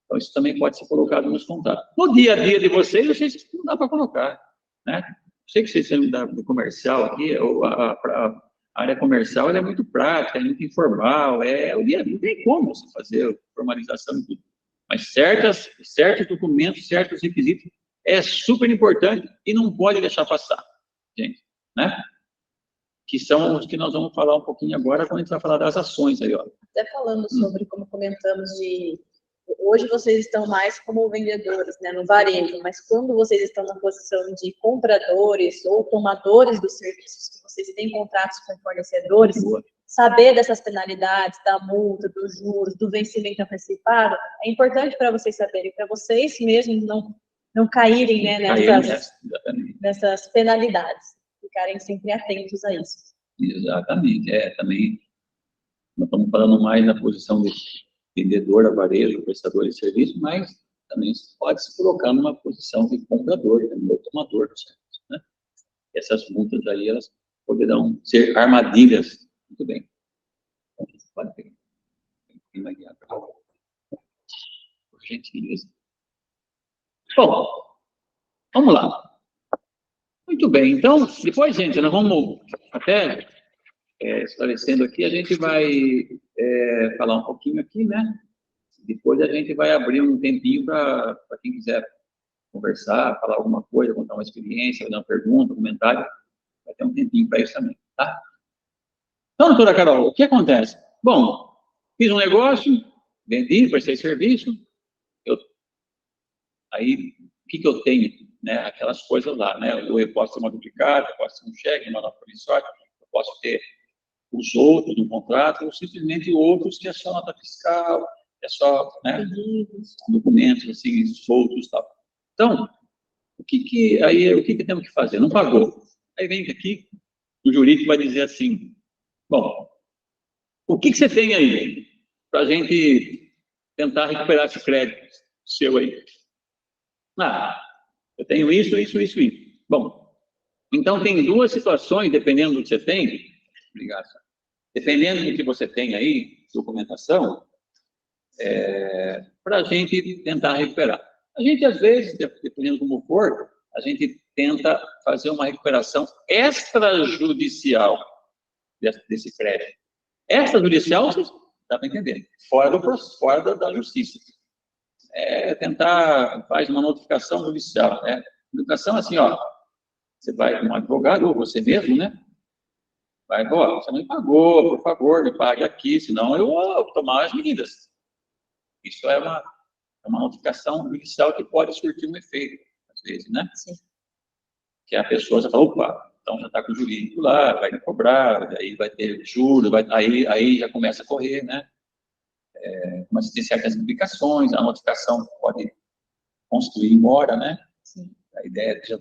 Então, isso também pode ser colocado nos contratos. No dia a dia de vocês, eu sei que não dá para colocar, né? Eu sei que vocês são do comercial aqui, a área comercial ela é muito prática, é muito informal, é o dia a dia, não tem como você fazer formalização e tudo. Mas certos documentos, certos requisitos, é super importante e não pode deixar passar, gente, né? Que são os que nós vamos falar um pouquinho agora, quando a gente vai falar das ações aí, ó. Até falando sobre, como comentamos, hoje vocês estão mais como vendedores, né, no varejo, mas quando vocês estão na posição de compradores ou tomadores dos serviços, que vocês têm contratos com fornecedores, saber dessas penalidades, da multa, dos juros, do vencimento antecipado, é importante para vocês saberem, para vocês mesmos não caírem, né, nessas penalidades, ficarem sempre atentos a isso. Exatamente, também nós estamos falando mais na posição de vendedor a varejo, prestador de serviço, mas também pode se colocar numa posição de comprador, de tomador do serviço, né? Essas multas aí, elas poderão ser armadilhas. Muito bem. Então, pode pegar. Por gentileza. Bom, vamos lá. Muito bem, então, depois, gente, nós vamos até esclarecendo aqui, a gente vai falar um pouquinho aqui, né? Depois a gente vai abrir um tempinho para quem quiser conversar, falar alguma coisa, contar uma experiência, fazer uma pergunta, um comentário, vai ter um tempinho para isso também, tá? Então, doutora Carol, o que acontece? Bom, fiz um negócio, vendi, prestei serviço, aí, o que eu tenho né, aquelas coisas lá, né? Eu posso ter uma duplicata, eu posso ter um cheque, uma nota promissória, eu posso ter os outros no contrato, ou simplesmente outros que é só nota fiscal, é só, né, documentos assim soltos e tal. Então, o que temos que fazer? Não pagou. Aí vem aqui, o jurídico vai dizer assim, bom, o que você tem aí para a gente tentar recuperar esse crédito seu aí? Ah, eu tenho isso, isso, isso, isso. Bom, então tem duas situações, dependendo do que você tem. Obrigado. Dependendo do que você tem aí, documentação, para a gente tentar recuperar. A gente, às vezes, dependendo do como for, a gente tenta fazer uma recuperação extrajudicial desse crédito. Extrajudicial, dá para entender, fora da justiça. Tentar, faz uma notificação judicial, né? Notificação assim, ó, você vai com um advogado, ou você mesmo, né? Vai, ó, você não me pagou, por favor, me pague aqui, senão eu vou tomar as medidas. Isso é uma notificação judicial que pode surtir um efeito, às vezes, né? Sim. Que a pessoa já fala, opa, então já está com o jurídico lá, vai me cobrar, aí vai ter juros, aí já começa a correr, né? Começa a ter certas implicações, a notificação pode construir mora, né? Sim. A ideia é que já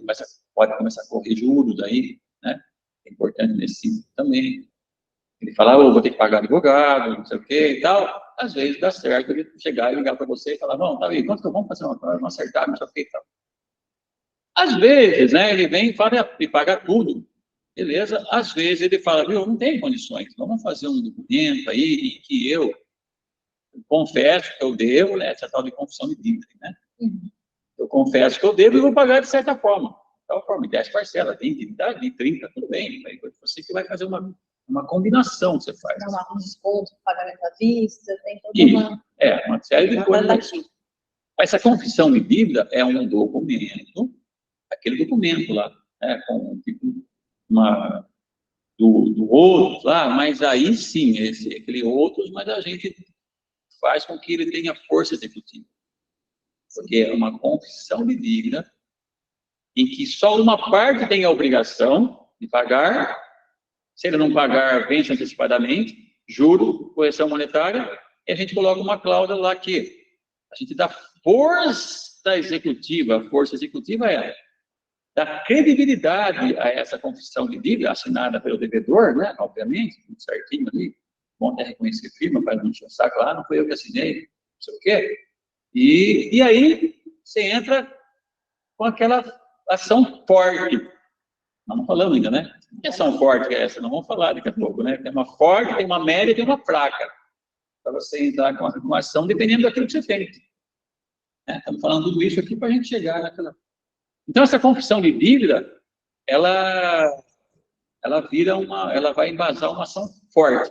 pode começar a correr juros aí, né? É importante nesse sentido também. Ele fala, vou ter que pagar advogado, não sei o quê e tal. Às vezes dá certo ele chegar e ligar para você e falar, não, tá aí, quanto que vamos fazer uma acertar, não sei o quê e tal. Às vezes, né, ele vem e paga tudo, beleza? Às vezes ele fala, viu, não tem condições, vamos fazer um documento aí em que eu confesso que eu devo, né, essa tal de confissão de dívida, né? Uhum. Eu confesso que eu devo e vou pagar de certa forma. De tal forma, 10 parcelas, 20, 30, tudo bem. Você que vai fazer uma combinação, você faz. Dá um desconto, pagamento à vista, tem toda uma série de coisas. Essa confissão de dívida é um documento, aquele documento lá, né, com tipo, do outro lá, mas aí sim, aquele outros, mas a gente faz com que ele tenha força executiva. Porque é uma confissão de dívida em que só uma parte tem a obrigação de pagar, se ele não pagar, vence antecipadamente, juro, correção monetária, e a gente coloca uma cláusula lá que a gente dá força executiva, a força executiva dá credibilidade a essa confissão de dívida, assinada pelo devedor, né, obviamente, tudo certinho ali, bom até reconhecer firma, para não encher o saco lá, não foi eu que assinei, não sei o quê. E aí você entra com aquela ação forte. Não estamos falando ainda, né? Que ação forte é essa? Não vamos falar daqui a pouco, né? Tem uma forte, tem uma média, tem uma fraca. Para você entrar com uma ação, dependendo daquilo que você tem. Estamos falando tudo isso aqui para a gente chegar naquela... Então, essa confissão de dívida, ela vai embasar uma ação forte.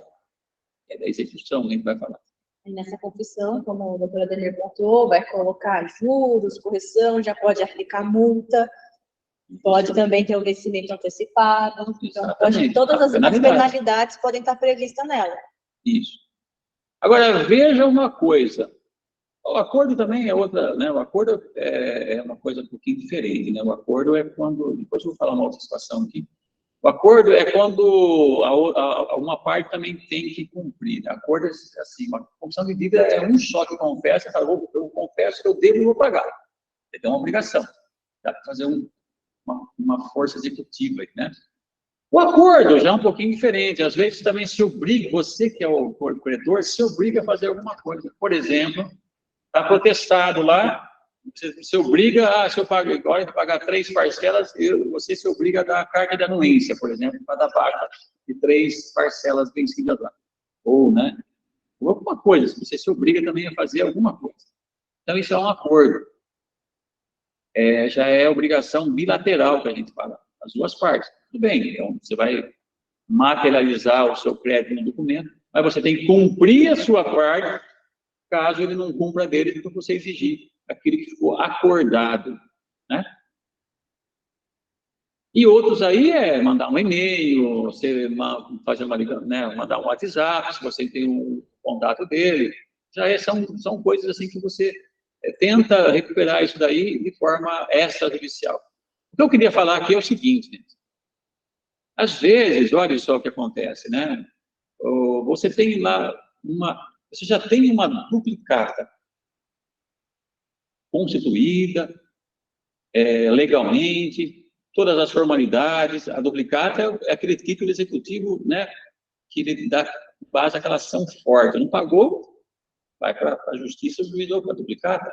É da execução que a gente vai falar. Nessa confissão, como a doutora Denir pontuou, vai colocar juros, correção, já pode aplicar multa, pode também ter o vencimento antecipado. Então, todas as penalidades podem estar previstas nela. Isso. Agora, veja uma coisa. O acordo também é outra, né? O acordo é uma coisa um pouquinho diferente, né? O acordo é quando... Depois eu vou falar uma outra situação aqui. O acordo é quando uma parte também tem que cumprir. Acordo é assim, uma confissão de dívida é um só que confessa, eu confesso que eu devo e vou pagar. Ele tem uma obrigação. Dá para fazer uma força executiva, né? O acordo já é um pouquinho diferente. Às vezes também se obriga, você que é o credor, se obriga a fazer alguma coisa. Por exemplo, está protestado lá, você se obriga se eu pago agora de pagar 3 parcelas, você se obriga a dar a carta de anuência, por exemplo, para dar paga de 3 parcelas vencidas lá. Ou, né? Ou alguma coisa, você se obriga também a fazer alguma coisa. Então, isso é um acordo. Já é obrigação bilateral que a gente fala, as duas partes. Tudo bem, então você vai materializar o seu crédito no documento, mas você tem que cumprir a sua parte, caso ele não cumpra dele, então você exigir aquilo que ficou acordado, né? E outros aí mandar um e-mail, você fazer né, mandar um WhatsApp, se você tem um contato dele, já são coisas assim que você tenta recuperar isso daí de forma extrajudicial. O que eu queria falar aqui é o seguinte, gente. Às vezes, olha só o que acontece, né? Você tem lá você já tem uma duplicata constituída, legalmente, todas as formalidades. A duplicata é aquele título executivo, né, que ele dá base àquela ação forte. Não pagou, vai para a justiça, o juiz deu para a duplicata.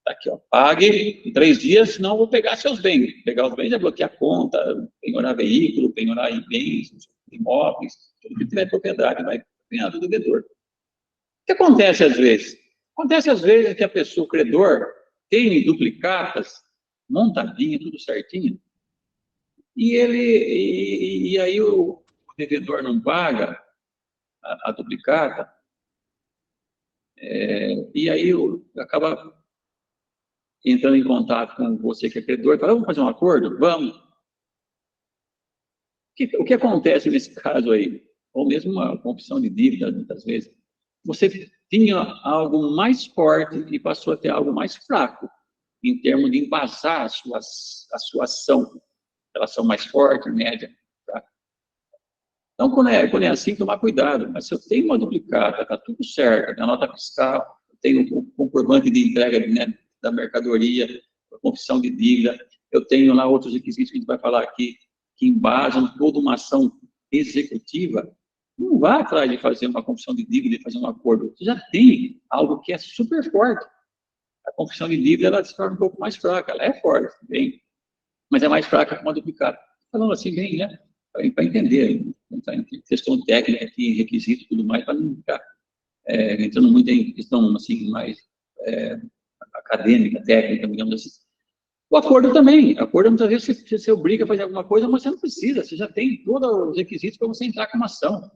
Tá aqui, ó, pague em 3 dias, senão eu vou pegar seus bens. Pegar os bens é bloquear a conta, penhorar veículo, penhorar bens, imóveis, tudo que tiver propriedade vai penhar do devedor. O que acontece às vezes? Acontece às vezes que a pessoa, o credor, tem duplicatas, montadinha, tudo certinho, e aí o devedor não paga a duplicata, e aí acaba entrando em contato com você que é credor, fala, vamos fazer um acordo? Vamos. O que acontece nesse caso aí? Ou mesmo uma opção de dívida, muitas vezes. Você tinha algo mais forte e passou a ter algo mais fraco, em termos de embasar a sua ação. Elas são mais fortes, média. Tá? Então, quando é assim, tomar cuidado. Mas se eu tenho uma duplicata, está tudo certo, minha nota fiscal, eu tenho o comprovante de entrega, né, da mercadoria, a confissão de dívida, eu tenho lá outros requisitos que a gente vai falar aqui, que embasam toda uma ação executiva, não vá atrás de fazer uma confissão de dívida e fazer um acordo. Você já tem algo que é super forte. A confissão de dívida, ela se torna um pouco mais fraca. Ela é forte, bem, mas é mais fraca que uma duplicata. Falando assim, bem, né? Para entender, questão técnica aqui, requisito e tudo mais, para não ficar entrando muito em questão assim, mais acadêmica, técnica, digamos assim. O acordo também. O acordo, muitas vezes, você obriga a fazer alguma coisa, mas você não precisa. Você já tem todos os requisitos para você entrar com uma ação.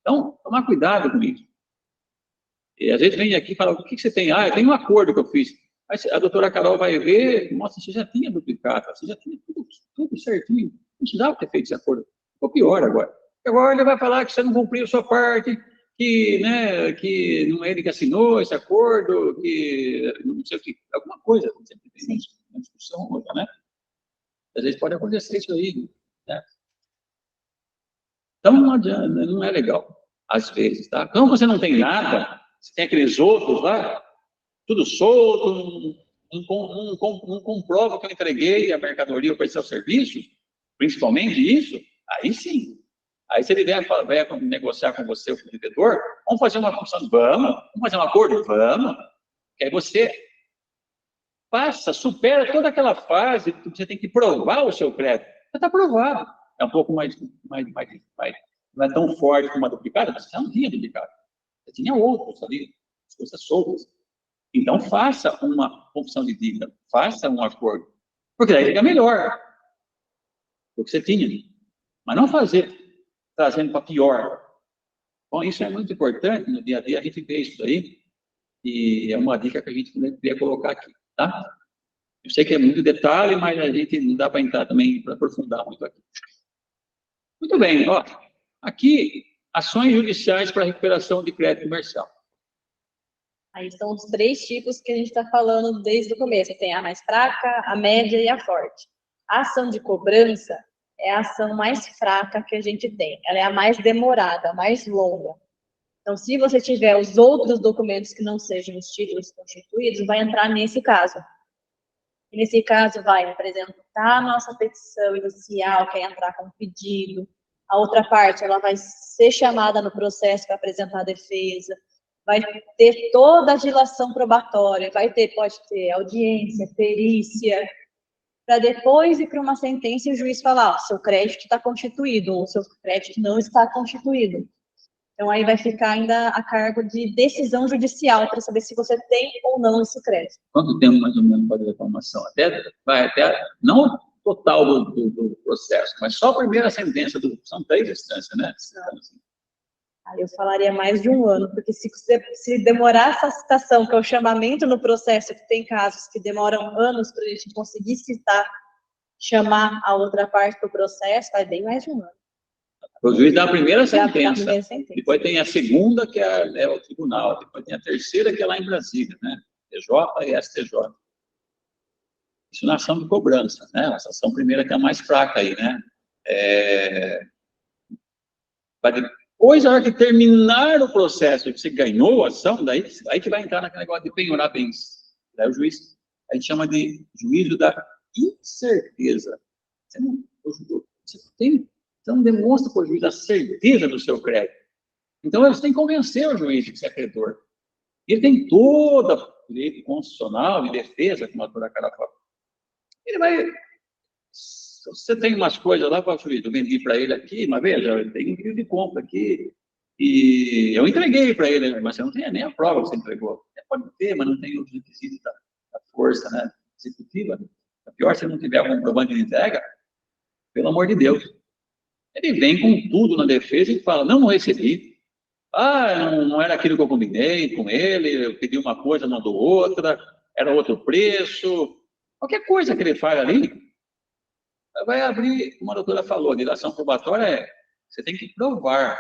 Então, tomar cuidado com isso. E às vezes vem aqui e fala, o que você tem? Ah, eu tenho um acordo que eu fiz. Aí a doutora Carol vai ver, mostra, você já tinha duplicado, você já tinha tudo certinho. Não precisava ter feito esse acordo. Ficou pior agora. Agora ele vai falar que você não cumpriu a sua parte, que, né, que não é ele que assinou esse acordo, que não sei o que, alguma coisa. Sempre tem uma discussão outra, né? Às vezes pode acontecer isso aí, né? Então não adianta, não é legal, às vezes, tá? Então você não tem nada, você tem aqueles outros lá, tudo solto, não comprova que eu entreguei a mercadoria ou prestar o serviço, principalmente isso, aí sim. Aí se ele vier negociar com você, o devedor, vamos fazer uma função, vamos fazer um acordo, vamos, que aí você supera toda aquela fase que você tem que provar o seu crédito. Já está provado. É um pouco mais, não é tão forte como a duplicata, mas você não tinha duplicata. Você tinha outros ali, as coisas soltas. Então, faça uma confissão de dívida, faça um acordo, porque daí fica melhor do que você tinha. Mas não fazer, trazendo para pior. Bom, isso é muito importante, no dia a dia a gente vê isso daí, e é uma dica que a gente queria colocar aqui, tá? Eu sei que é muito detalhe, mas a gente não dá para entrar também, para aprofundar muito aqui. Muito bem, ó, aqui, ações judiciais para recuperação de crédito comercial. Aí são os 3 tipos que a gente está falando desde o começo. Tem a mais fraca, a média e a forte. A ação de cobrança é a ação mais fraca que a gente tem. Ela é a mais demorada, a mais longa. Então, se você tiver os outros documentos que não sejam os títulos constituídos, vai entrar nesse caso. E nesse caso, vai apresentar a nossa petição inicial, que é entrar com pedido. A outra parte, ela vai ser chamada no processo para apresentar a defesa. Vai ter toda a dilação probatória, pode ter audiência, perícia, para depois ir para uma sentença e o juiz falar, seu crédito está constituído, ou seu crédito não está constituído. Então, aí vai ficar ainda a cargo de decisão judicial para saber se você tem ou não esse crédito. Quanto tempo, mais ou menos, pode reclamação? Vai até, não total do processo, mas só a primeira sentença, são 3 instâncias, né? Aí eu falaria mais de 1 ano, porque se demorar essa citação, que é o chamamento no processo, que tem casos que demoram anos para a gente conseguir chamar a outra parte do processo, vai bem mais de 1 ano. O juiz dá a primeira sentença, depois tem a segunda, que é o tribunal, depois tem a terceira, que é lá em Brasília, né? PJ e STJ. Isso na ação de cobrança, né? Essa ação primeira que é a mais fraca aí, né? Depois, na hora que terminar o processo, que você ganhou a ação, daí aí que vai entrar naquele negócio de penhorar bens. Daí o juiz, a gente chama de juízo da incerteza. Você não demonstra para o juiz a certeza do seu crédito. Então, você tem que convencer o juiz de que você é credor. Ele tem toda a direito constitucional de defesa, como a doutora Carla fala. Ele vai... Você tem umas coisas lá, para o juiz, eu vendi para ele aqui, mas veja, eu tenho um pedido de compra aqui, e eu entreguei para ele, mas você não tem nem a prova que você entregou. Pode ter, mas não tem os requisitos da força, né, executiva. É pior se não tiver algum comprovante de entrega, pelo amor de Deus. Ele vem com tudo na defesa e fala, não recebi. Não era aquilo que eu combinei com ele, eu pedi uma coisa, mandou outra, era outro preço. Qualquer coisa que ele faz ali, vai abrir, como a doutora falou, a dilação probatória você tem que provar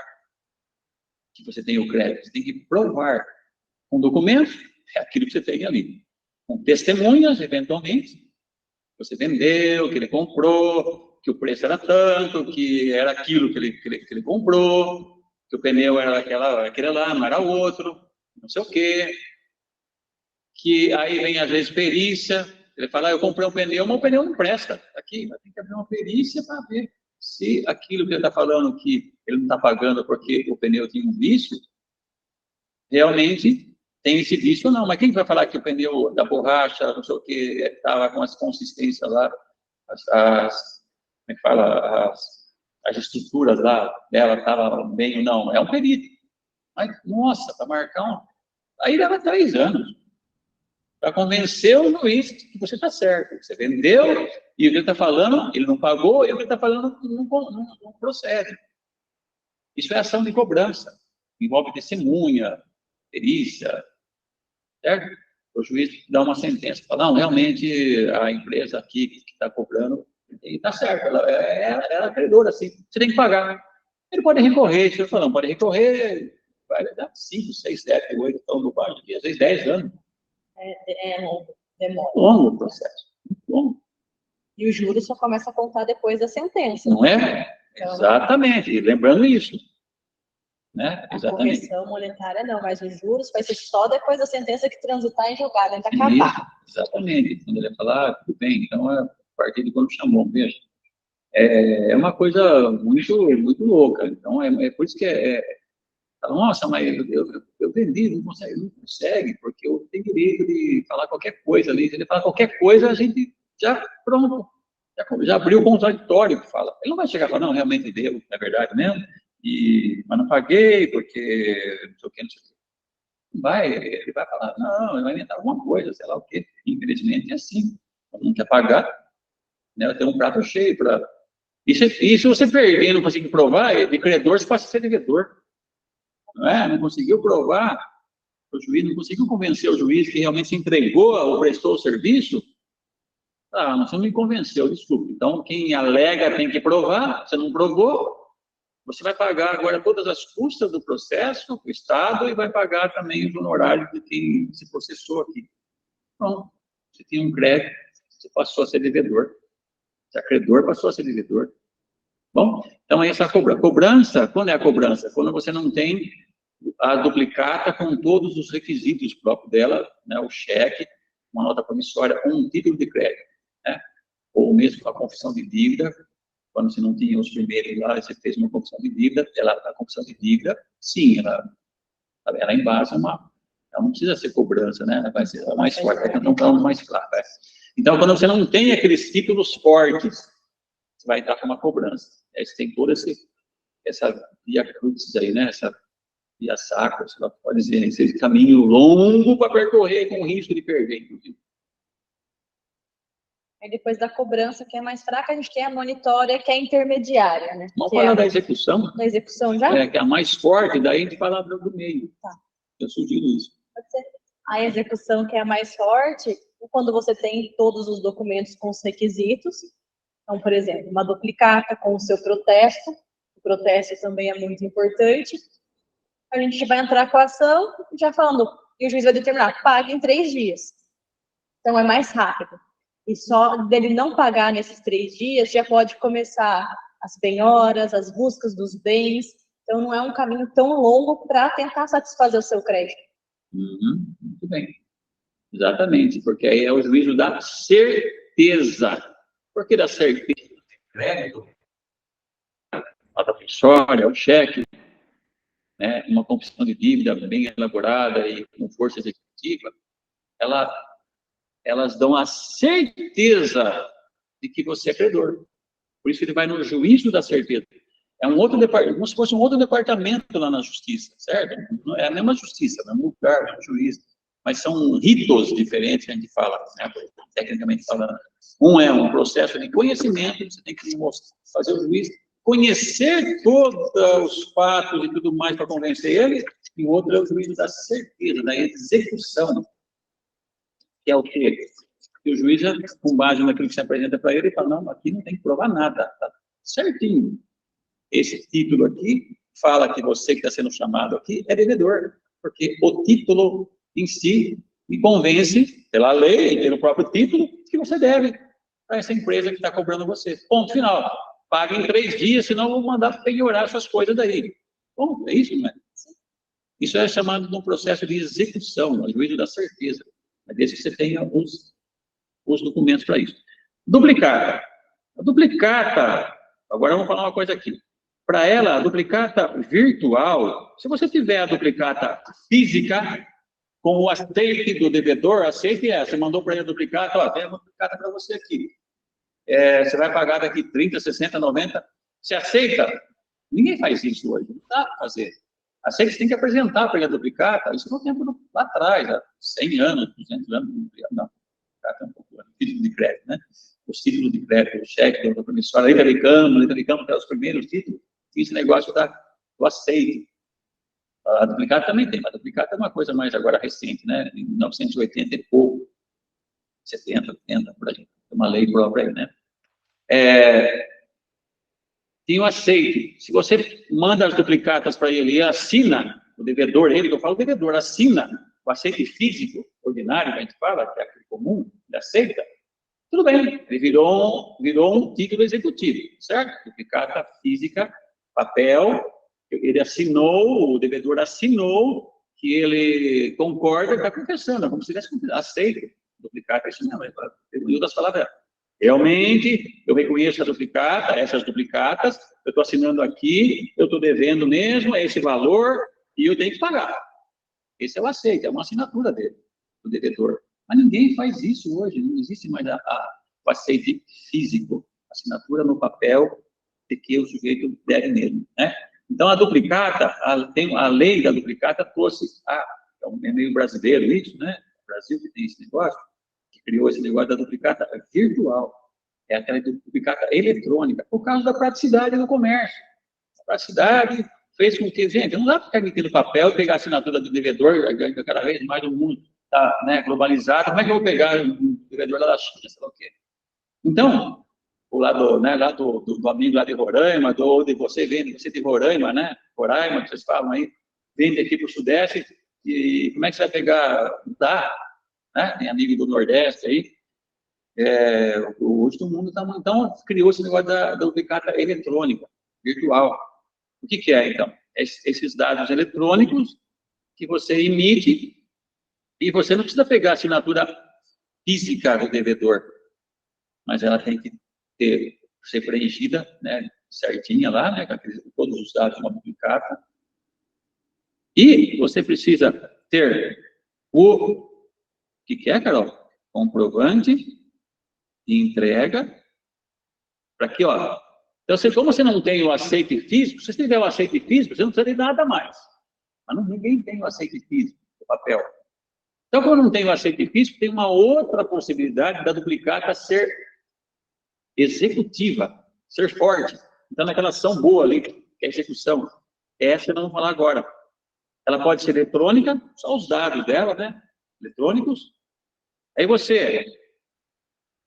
que você tem o crédito, você tem que provar com documentos, é aquilo que você tem ali. Com testemunhas, eventualmente, você vendeu, que ele comprou, que o preço era tanto, que era aquilo que ele comprou, que o pneu era aquele lá, não era outro, não sei o quê. Que aí vem, às vezes, perícia. Ele fala, eu comprei um pneu, mas o pneu não presta. Aqui, vai ter que abrir uma perícia para ver se aquilo que ele está falando que ele não está pagando porque o pneu tinha um vício, realmente tem esse vício ou não. Mas quem vai falar que o pneu da borracha, não sei o que, estava com as consistências lá, como é que fala, as estruturas lá dela estavam bem ou não? É um perito. Mas, nossa, para marcar um... Aí leva 3 anos. Para convencer o juiz que você está certo. Você vendeu, e o que ele está falando, ele não pagou, e o que ele está falando não procede. Isso é ação de cobrança. Envolve testemunha, perícia, certo? O juiz dá uma sentença, fala, não, realmente a empresa aqui que está cobrando, está certo, ela é credora, assim, você tem que pagar. Ele pode recorrer, se eu falar, não pode recorrer, vai dar 5, 6, 7, 8, então, no baixo, às vezes 10 anos. É longo, demora. Longo o processo, longo. E o juro só começa a contar depois da sentença. Não é? Então, exatamente, e lembrando isso. Né? A correção monetária não, mas os juros vai ser só depois da sentença que transitar em julgado, ainda acabar. Exatamente. Quando ele falar, tudo bem, então a partir de quando chamou, veja. É uma coisa muito louca. Então, é por isso que nossa, mas eu vendi, não consegue, porque eu tenho direito de falar qualquer coisa ali. Se ele falar qualquer coisa, a gente já, pronto, já abriu o contraditório que fala. Ele não vai chegar e falar, não, realmente deu, é verdade mesmo, mas não paguei, porque não sei o que, não sei o que. Ele vai falar, não, ele vai inventar alguma coisa, sei lá o quê. Infelizmente é assim. Quando não quer pagar, né, tem um prato cheio para... E se você perder e não conseguir provar, de credor, você passa a ser devedor. Não conseguiu provar, o juiz não conseguiu convencer o juiz que realmente se entregou ou prestou o serviço, você não me convenceu, desculpe. Então, quem alega tem que provar, você não provou, você vai pagar agora todas as custas do processo, o Estado, e vai pagar também os honorários de quem se processou aqui. Então, você tinha um crédito, você passou a ser devedor. Se é credor, passou a ser devedor. Bom, então essa cobrança, quando é a cobrança? Quando você não tem a duplicata com todos os requisitos próprios dela, né, o cheque, uma nota promissória, um título de crédito, né, ou mesmo a confissão de dívida, quando você não tinha os primeiros lá, você fez uma confissão de dívida, a confissão de dívida, sim, ela embasa ela não precisa ser cobrança, né, ela vai ser mais forte, não falando mais claro. Então, quando você não tem aqueles títulos fortes, você vai estar com uma cobrança. Você tem toda essa via cruz aí, né? Essa via sacra, você pode dizer, esse caminho longo para percorrer com o risco de perder, inclusive. Aí depois da cobrança, que é mais fraca, a gente tem a monitória, que é intermediária, né? Vamos falar da execução? Da execução já? Que é a mais forte, daí a gente fala do meio. Tá. Eu sugiro isso. Pode ser. A execução, que é a mais forte, quando você tem todos os documentos com os requisitos. Então, por exemplo, uma duplicata com o seu protesto. O protesto também é muito importante. A gente vai entrar com a ação, já falando, e o juiz vai determinar, pague em 3 dias. Então, é mais rápido. E só dele não pagar nesses 3 dias, já pode começar as penhoras, as buscas dos bens. Então, não é um caminho tão longo para tentar satisfazer o seu crédito. Muito bem. Exatamente, porque aí é o juízo da certeza. Por que da certeza? Crédito, a promissória, o cheque, né, uma confissão de dívida bem elaborada e com força executiva, elas dão a certeza de que você é credor. Por isso ele vai no juízo da certeza. É um outro departamento, como se fosse um outro departamento lá na justiça, certo? Não é a mesma justiça, é o mesmo lugar, é o mesmo juiz. Mas são ritos diferentes que a gente fala, né, tecnicamente falando. Um é um processo de conhecimento, você tem que fazer o juiz conhecer todos os fatos e tudo mais para convencer ele, e o outro é o juízo da certeza, da execução, que é o quê? Que o juiz, com base naquilo que se apresenta para ele, fala, não, aqui não tem que provar nada, tá certinho. Esse título aqui fala que você que está sendo chamado aqui é devedor, porque o título em si me convence, pela lei, pelo próprio título, que você deve para essa empresa que está cobrando você. Ponto final. Paga em 3 dias, senão eu vou mandar penhorar suas coisas daí. Bom, é isso, né? Isso é chamado de um processo de execução, o juízo da certeza. É desde que você tenha os documentos para isso. Duplicata. A duplicata, agora vamos falar uma coisa aqui. Para ela, a duplicata virtual, se você tiver a duplicata física, com o aceite do devedor, aceite você mandou para ele a duplicata, ó, tem a duplicata para você aqui. Você vai pagar daqui 30, 60, 90, você aceita? Ninguém faz isso hoje, não dá para fazer. Aceita, você tem que apresentar para ele a duplicata, isso no tempo lá atrás, há 100 anos, 200 anos, não, duplicata é um pouco, título de crédito, né? Os títulos de crédito, o cheque, da promissória, letra de campo, até os primeiros títulos, esse negócio do aceite. A duplicata também tem, mas a duplicata é uma coisa mais agora recente, né? Em 1980 e pouco, 70, 80, por aí. Tem uma lei própria aí, né? Tem o aceite. Se você manda as duplicatas para ele e assina, o devedor, ele que eu falo devedor, assina o aceite físico ordinário, que a gente fala, que é aquele comum, ele aceita, tudo bem, ele virou um título executivo, certo? Duplicata física, papel, ele assinou, o devedor assinou que ele concorda, está confessando, como se tivesse aceito. Duplicata, isso não, em outras palavras, realmente, eu reconheço essas duplicatas, eu estou assinando aqui, eu estou devendo mesmo, é esse valor, e eu tenho que pagar. Esse é o aceite, é uma assinatura dele, do devedor. Mas ninguém faz isso hoje, não existe mais o aceite físico, assinatura no papel de que o sujeito deve mesmo, né? Então, a duplicata, a lei da duplicata trouxe, é meio brasileiro isso, né? O Brasil que tem esse negócio, que criou esse negócio da duplicata virtual, é aquela duplicata eletrônica, por causa da praticidade do comércio. A praticidade fez com que, gente, não dá para ficar metendo papel e pegar a assinatura do devedor, cada vez mais o mundo está, né, globalizado, como é que eu vou pegar o devedor lá da China, sei lá o quê? Então, o lado, né, lá do amigo lá de Roraima, de você de Roraima, né? Roraima, que vocês falam aí, vende aqui para o Sudeste, e como é que você vai pegar? Não dá, né? Tem amigo do Nordeste aí. Hoje todo mundo está. Então, criou esse negócio da duplicata eletrônica, virtual. O que é, então? Esses dados eletrônicos que você emite, e você não precisa pegar a assinatura física do devedor, mas ela tem que ser preenchida, né, certinha lá, né, com todos os dados de uma duplicata. E você precisa ter o que é, Carol? Comprovante de entrega. Para aqui, ó. Então, como você não tem o aceite físico, se você tiver o aceite físico, você não precisa de nada mais. Mas ninguém tem o aceite físico, o papel. Então, quando não tem o aceite físico, tem uma outra possibilidade da duplicata ser executiva, ser forte. Então, naquela ação boa ali, que é a execução. Essa nós vamos falar agora. Ela pode ser eletrônica, só os dados dela, né? Eletrônicos. Aí você...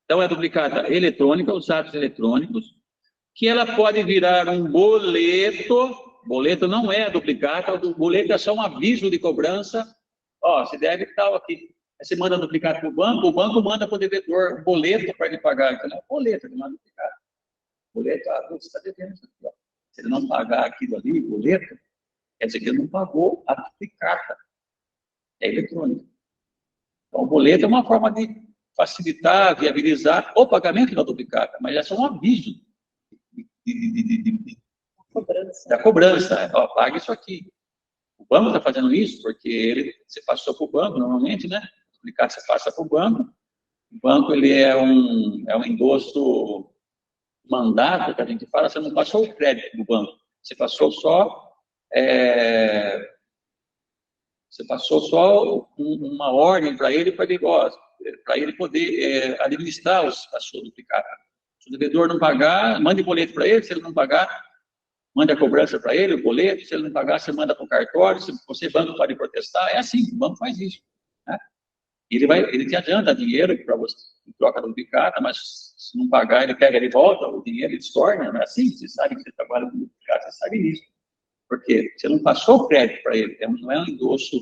Então, é duplicata eletrônica, os dados eletrônicos, que ela pode virar um boleto. Boleto não é a duplicata, o boleto é só um aviso de cobrança. ó, você deve tal aqui. Aí você manda duplicado para o banco manda para o devedor um boleto para ele pagar. Então, não é boleto, ele manda duplicado. Boleto, você está devendo isso aqui, ó. Se ele não pagar aquilo ali, boleto, quer dizer que ele não pagou a duplicata. É eletrônico. Então, o boleto é uma forma de facilitar, viabilizar o pagamento da duplicata, mas é só um aviso da cobrança. Ó, paga isso aqui. O banco está fazendo isso porque você passou para o banco, normalmente, né? O duplicata você passa para o banco. O banco ele é um endosso mandado, que a gente fala, você não passou o crédito do banco, você passou só uma ordem para ele poder administrar a sua duplicata. Se o devedor não pagar, mande boleto para ele. Se ele não pagar, mande a cobrança para ele, o boleto. Se ele não pagar, você manda para o cartório. Se você, banco, pode protestar. É assim, o banco faz isso. Né? Ele te adianta dinheiro para você em troca da duplicata, mas se não pagar, ele pega de volta o dinheiro e distorna. Não é assim? Você sabe que você trabalha com duplicata, você sabe disso. Porque você não passou o crédito para ele, não é um endosso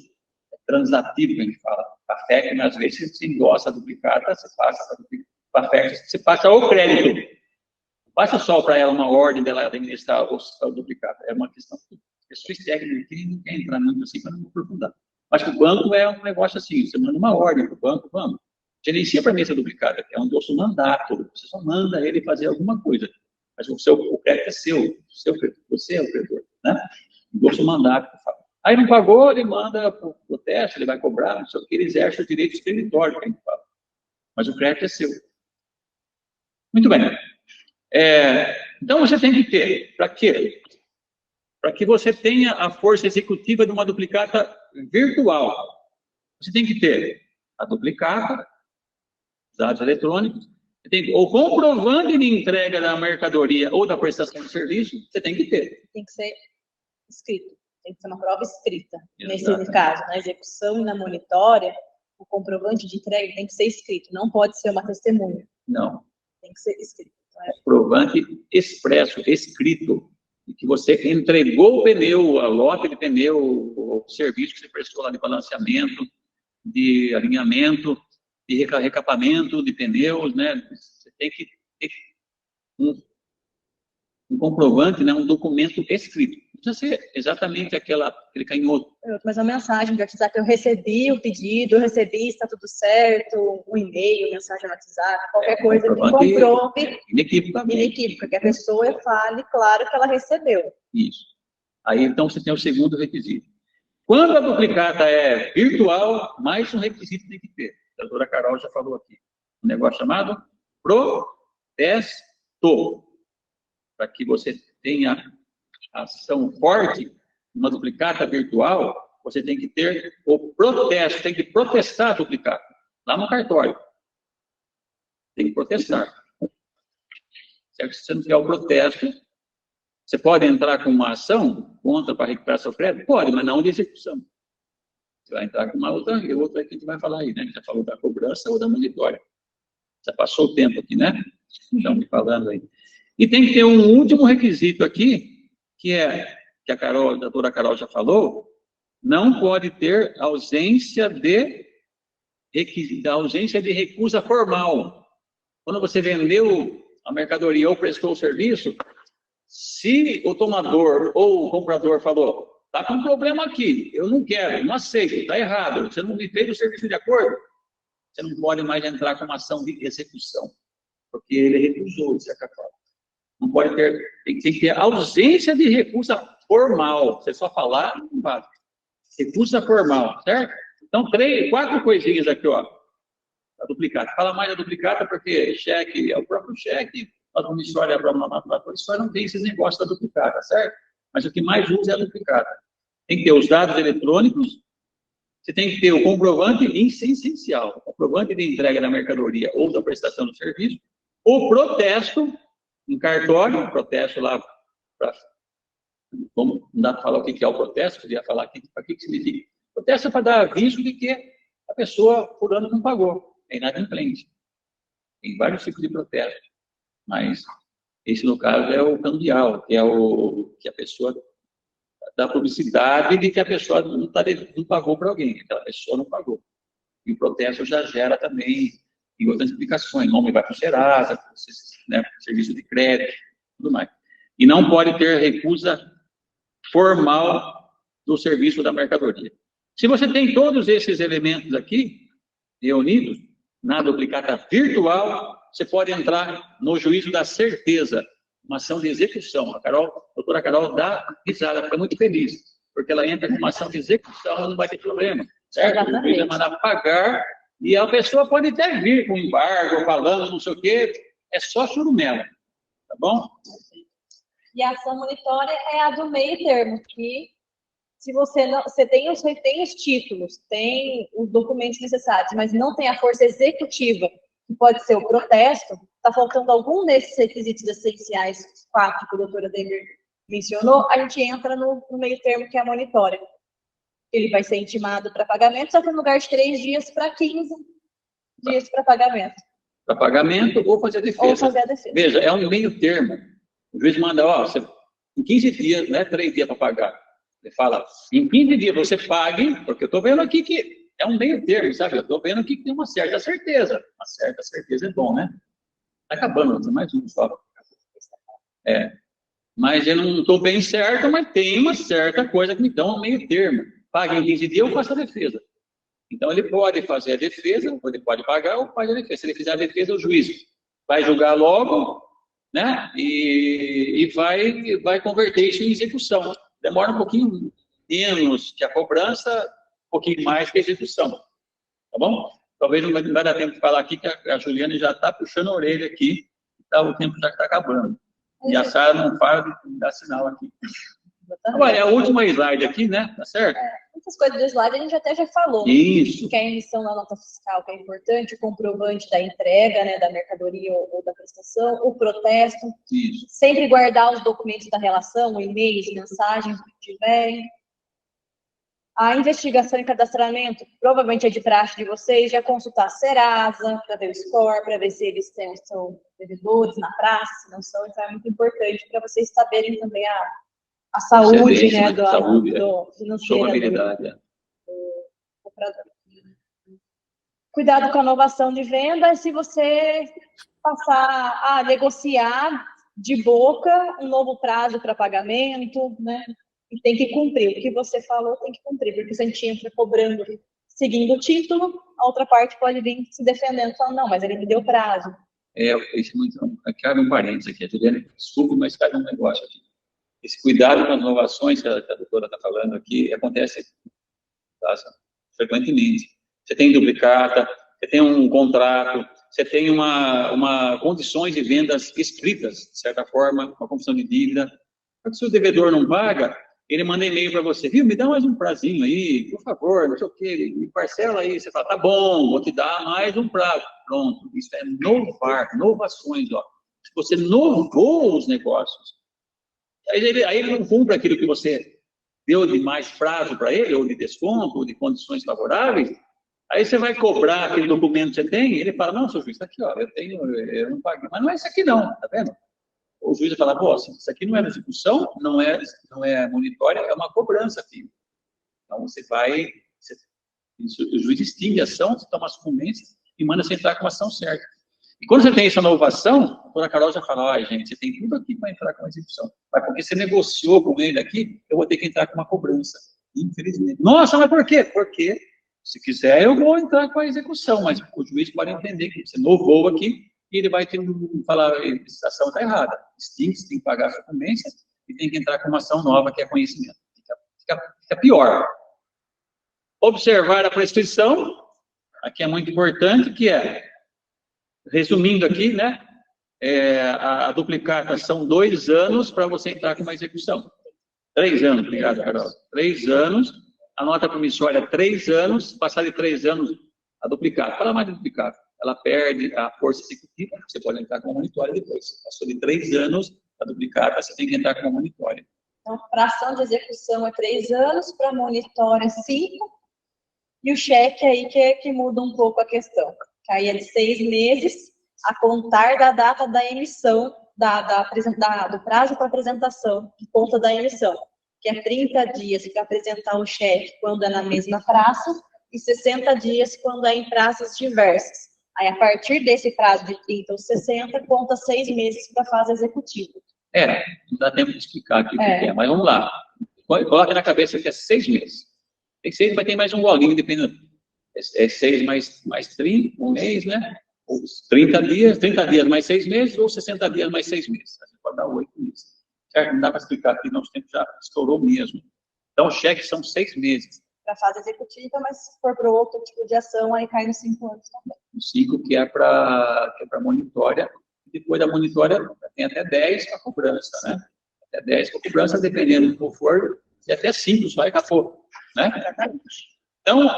transativo que a gente fala. A FEC, às vezes, você endossa a duplicata, você passa para a FEC, você passa o crédito. Não passa só para ela uma ordem dela administrar o duplicata. É uma questão de questões técnicas que não quer entrar muito assim para não aprofundar. Mas o banco é um negócio assim, você manda uma ordem para o banco, vamos. Gerencia para mim essa duplicata, que é um endosso mandato, você só manda ele fazer alguma coisa. Mas o crédito é seu, você é o credor, né? Endosso mandato. Aí não pagou, ele manda para o protesto, ele vai cobrar, não sei o que, ele exerce o direito creditório, que a gente fala. Mas o crédito é seu. Muito bem. Então você tem que ter, para quê? Para que você tenha a força executiva de uma duplicata virtual. Você tem que ter a duplicata, dados eletrônicos, você tem o comprovante de entrega da mercadoria ou da prestação de serviço, você tem que ter. Tem que ser escrito. Tem que ser uma prova escrita. Exatamente. Nesse caso, na execução e na monitória, o comprovante de entrega tem que ser escrito, não pode ser uma testemunha. Não. Tem que ser escrito. Comprovante expresso, escrito, de que você entregou o pneu, a lote de pneu, o serviço que você prestou lá de balanceamento, de alinhamento, de recapamento de pneus, né? Você tem que ter um comprovante, né? Um documento escrito. Não precisa ser exatamente aquele canhoto. Mas a mensagem de WhatsApp, eu recebi o pedido, eu recebi, está tudo certo, um e-mail, mensagem no WhatsApp, qualquer coisa que comprove inequívoca, que a pessoa fale, claro, que ela recebeu. Isso. Aí, então, você tem o segundo requisito. Quando a duplicata é virtual, mais um requisito tem que ter. A doutora Carol já falou aqui. Um negócio chamado protesto. Para que você tenha ação forte, uma duplicata virtual, você tem que ter o protesto, tem que protestar a duplicata, lá no cartório. Tem que protestar. Se você não tiver o protesto, você pode entrar com uma ação contra para recuperar seu crédito? Pode, mas não de execução. Você vai entrar com uma outra que a gente vai falar aí, né? Já falou da cobrança ou da monitória. Já passou o tempo aqui, né? Estamos falando aí. E tem que ter um último requisito aqui, que a doutora Carol já falou, não pode ter ausência de recusa formal. Quando você vendeu a mercadoria ou prestou o serviço, se o tomador ou o comprador falou, está com um problema aqui, eu não quero, não aceito, está errado, você não me fez o serviço de acordo, você não pode mais entrar com uma ação de execução, porque ele recusou, de certa forma. Não pode ter, tem que ter ausência de recusa formal. Você só falar, não vale. Recusa formal, certo? Então, 4 coisinhas aqui, ó. A duplicata. Fala mais da duplicata, porque cheque é o próprio cheque, a promissória não tem esses negócios da duplicata, certo? Mas o que mais usa é a duplicata. Tem que ter os dados eletrônicos, você tem que ter o comprovante essencial, o comprovante de entrega da mercadoria ou da prestação do serviço, o protesto, um cartório, protesto lá, não dá para falar o que é o protesto, podia falar aqui, para que significa. Protesto é para dar aviso de que a pessoa, por ano, não pagou, é inadimplente. Tem vários tipos de protesto, mas esse, no caso, é o cambial, que é o que a pessoa da publicidade de que a pessoa não pagou para alguém, aquela pessoa não pagou. E o protesto já gera também em outras implicações, nome vai para o Serasa, né, serviço de crédito, tudo mais. E não pode ter recusa formal do serviço da mercadoria. Se você tem todos esses elementos aqui reunidos na duplicata virtual, você pode entrar no juízo da certeza, uma ação de execução. A doutora Carol dá risada, fica muito feliz, porque ela entra com uma ação de execução, não vai ter problema, certo? O juiz vai mandar pagar, e a pessoa pode até vir com embargo, falando, não sei o quê, é só churumela, tá bom? E a ação monitória é a do meio termo, que se você tem os títulos, tem os documentos necessários, mas não tem a força executiva, que pode ser o protesto, está faltando algum desses requisitos essenciais, 4 que a doutora Demer mencionou, a gente entra no meio termo, que é a monitória. Ele vai ser intimado para pagamento, só que no lugar de 3 dias para 15 dias para pagamento. Para pagamento ou fazer a defesa. Ou fazer a defesa. Veja, é um meio termo. O juiz manda, ó, você, em 15 dias, não é 3 dias para pagar. Ele fala, em 15 dias você pague, porque eu estou vendo aqui que é um meio termo, sabe? Eu estou vendo aqui que tem uma certa certeza. Uma certa certeza é bom, né? Está acabando, tem mais um só. Mas eu não estou bem certo, mas tem uma certa coisa que me dá um meio termo. Pague em 15 dias, eu faço a defesa. Então, ele pode fazer a defesa, ou ele pode pagar, ou faz a defesa. Se ele fizer a defesa, o juiz vai julgar logo, né? E vai converter isso em execução. Demora um pouquinho menos que a cobrança, um pouquinho mais que a execução. Tá bom? Talvez não vai dar tempo de falar aqui, que a Juliana já está puxando a orelha aqui, o tempo já está acabando. E a Sara não para de dar sinal aqui. Agora, é a última slide aqui, né? Tá certo? Muitas coisas do slide a gente até já falou. Isso. Que é a emissão da nota fiscal, que é importante, o comprovante da entrega, né, da mercadoria ou da prestação, o protesto. Isso. Sempre guardar os documentos da relação, e-mails, mensagens, o que tiverem. A investigação e cadastramento, provavelmente é de praxe de vocês, já consultar a Serasa, para ver o score, para ver se eles são devedores na praça, se não são. Então é muito importante para vocês saberem também a saúde, né, do financeiro do comprador. Cuidado com a inovação de venda, se você passar a negociar de boca um novo prazo para pagamento, né, e tem que cumprir. O que você falou tem que cumprir, porque se a gente entra cobrando, seguindo o título, a outra parte pode vir se defendendo, falando, não, mas ele me deu prazo. Isso é muito... Cabe um parênteses aqui, Juliana, desculpe, mas cabe um negócio aqui. Esse cuidado com as inovações que a doutora está falando aqui acontece frequentemente. Você tem duplicata, você tem um contrato, você tem uma condições de vendas escritas, de certa forma, uma confissão de dívida. Porque se o devedor não paga, ele manda e-mail para você, viu, me dá mais um prazinho aí, por favor, não sei o quê, me parcela aí. Você fala, tá bom, vou te dar mais um prazo. Pronto, isso é inovações, ó. Se você inovou os negócios, aí ele não cumpre aquilo que você deu de mais prazo para ele, ou de desconto, ou de condições favoráveis, aí você vai cobrar aquele documento que você tem, e ele fala, não, seu juiz, está aqui, ó, eu não paguei, mas não é isso aqui não, tá vendo? O juiz vai falar, pô, isso aqui não é execução, não é monitória, é uma cobrança, filho. Então, o juiz extingue a ação, você toma as sucumbências e manda você entrar com a ação certa. E quando você tem essa inovação, a doutora Carol já fala, olha, gente, você tem tudo aqui para entrar com a execução. Mas porque você negociou com ele aqui, eu vou ter que entrar com uma cobrança. Infelizmente. Nossa, mas por quê? Porque, se quiser, eu vou entrar com a execução, mas o juiz pode entender que você inovou aqui e ele vai ter que falar, essa ação está errada. Extingue, você tem que pagar a sucumbência e tem que entrar com uma ação nova, que é conhecimento. Fica pior. Observar a prescrição, aqui é muito importante, que é, resumindo aqui, né, a duplicata são 2 anos para você entrar com uma execução. 3 anos, obrigado, Carol. 3 anos, a nota promissória 3 anos, passar de 3 anos, a duplicata. Fala mais de duplicata. Ela perde a força executiva, você pode entrar com uma monitória depois. Passou de 3 anos, a duplicata, você tem que entrar com uma monitória. Então, para ação de execução é 3 anos, para monitória 5, e o cheque aí que muda um pouco a questão. Que aí é de 6 meses a contar da data da emissão, do prazo para apresentação, de conta da emissão. que é 30 dias para apresentar o cheque quando é na mesma praça e 60 dias quando é em praças diversas. Aí, a partir desse prazo de 30 ou 60, conta 6 meses para a fase executiva. Não dá tempo de explicar aqui o que é, mas vamos lá. Coloca na cabeça que é 6 meses. Tem 6, vai ter mais um golinho, dependendo. É 6 mais 30, um mês, né? Ou 30 dias mais 6 meses, ou 60 dias mais 6 meses. Você pode dar 8 meses. Certo? Não dá para explicar aqui, nosso tempo já estourou mesmo. Então, o cheque são 6 meses. Para a fase executiva, mas se for para outro tipo de ação, aí cai nos 5 anos também. O 5 que é para monitória. Depois da monitória, tem até 10 para cobrança, né? Até 10 para cobrança, dependendo do que for, e até 5 só e acabou, né? Então,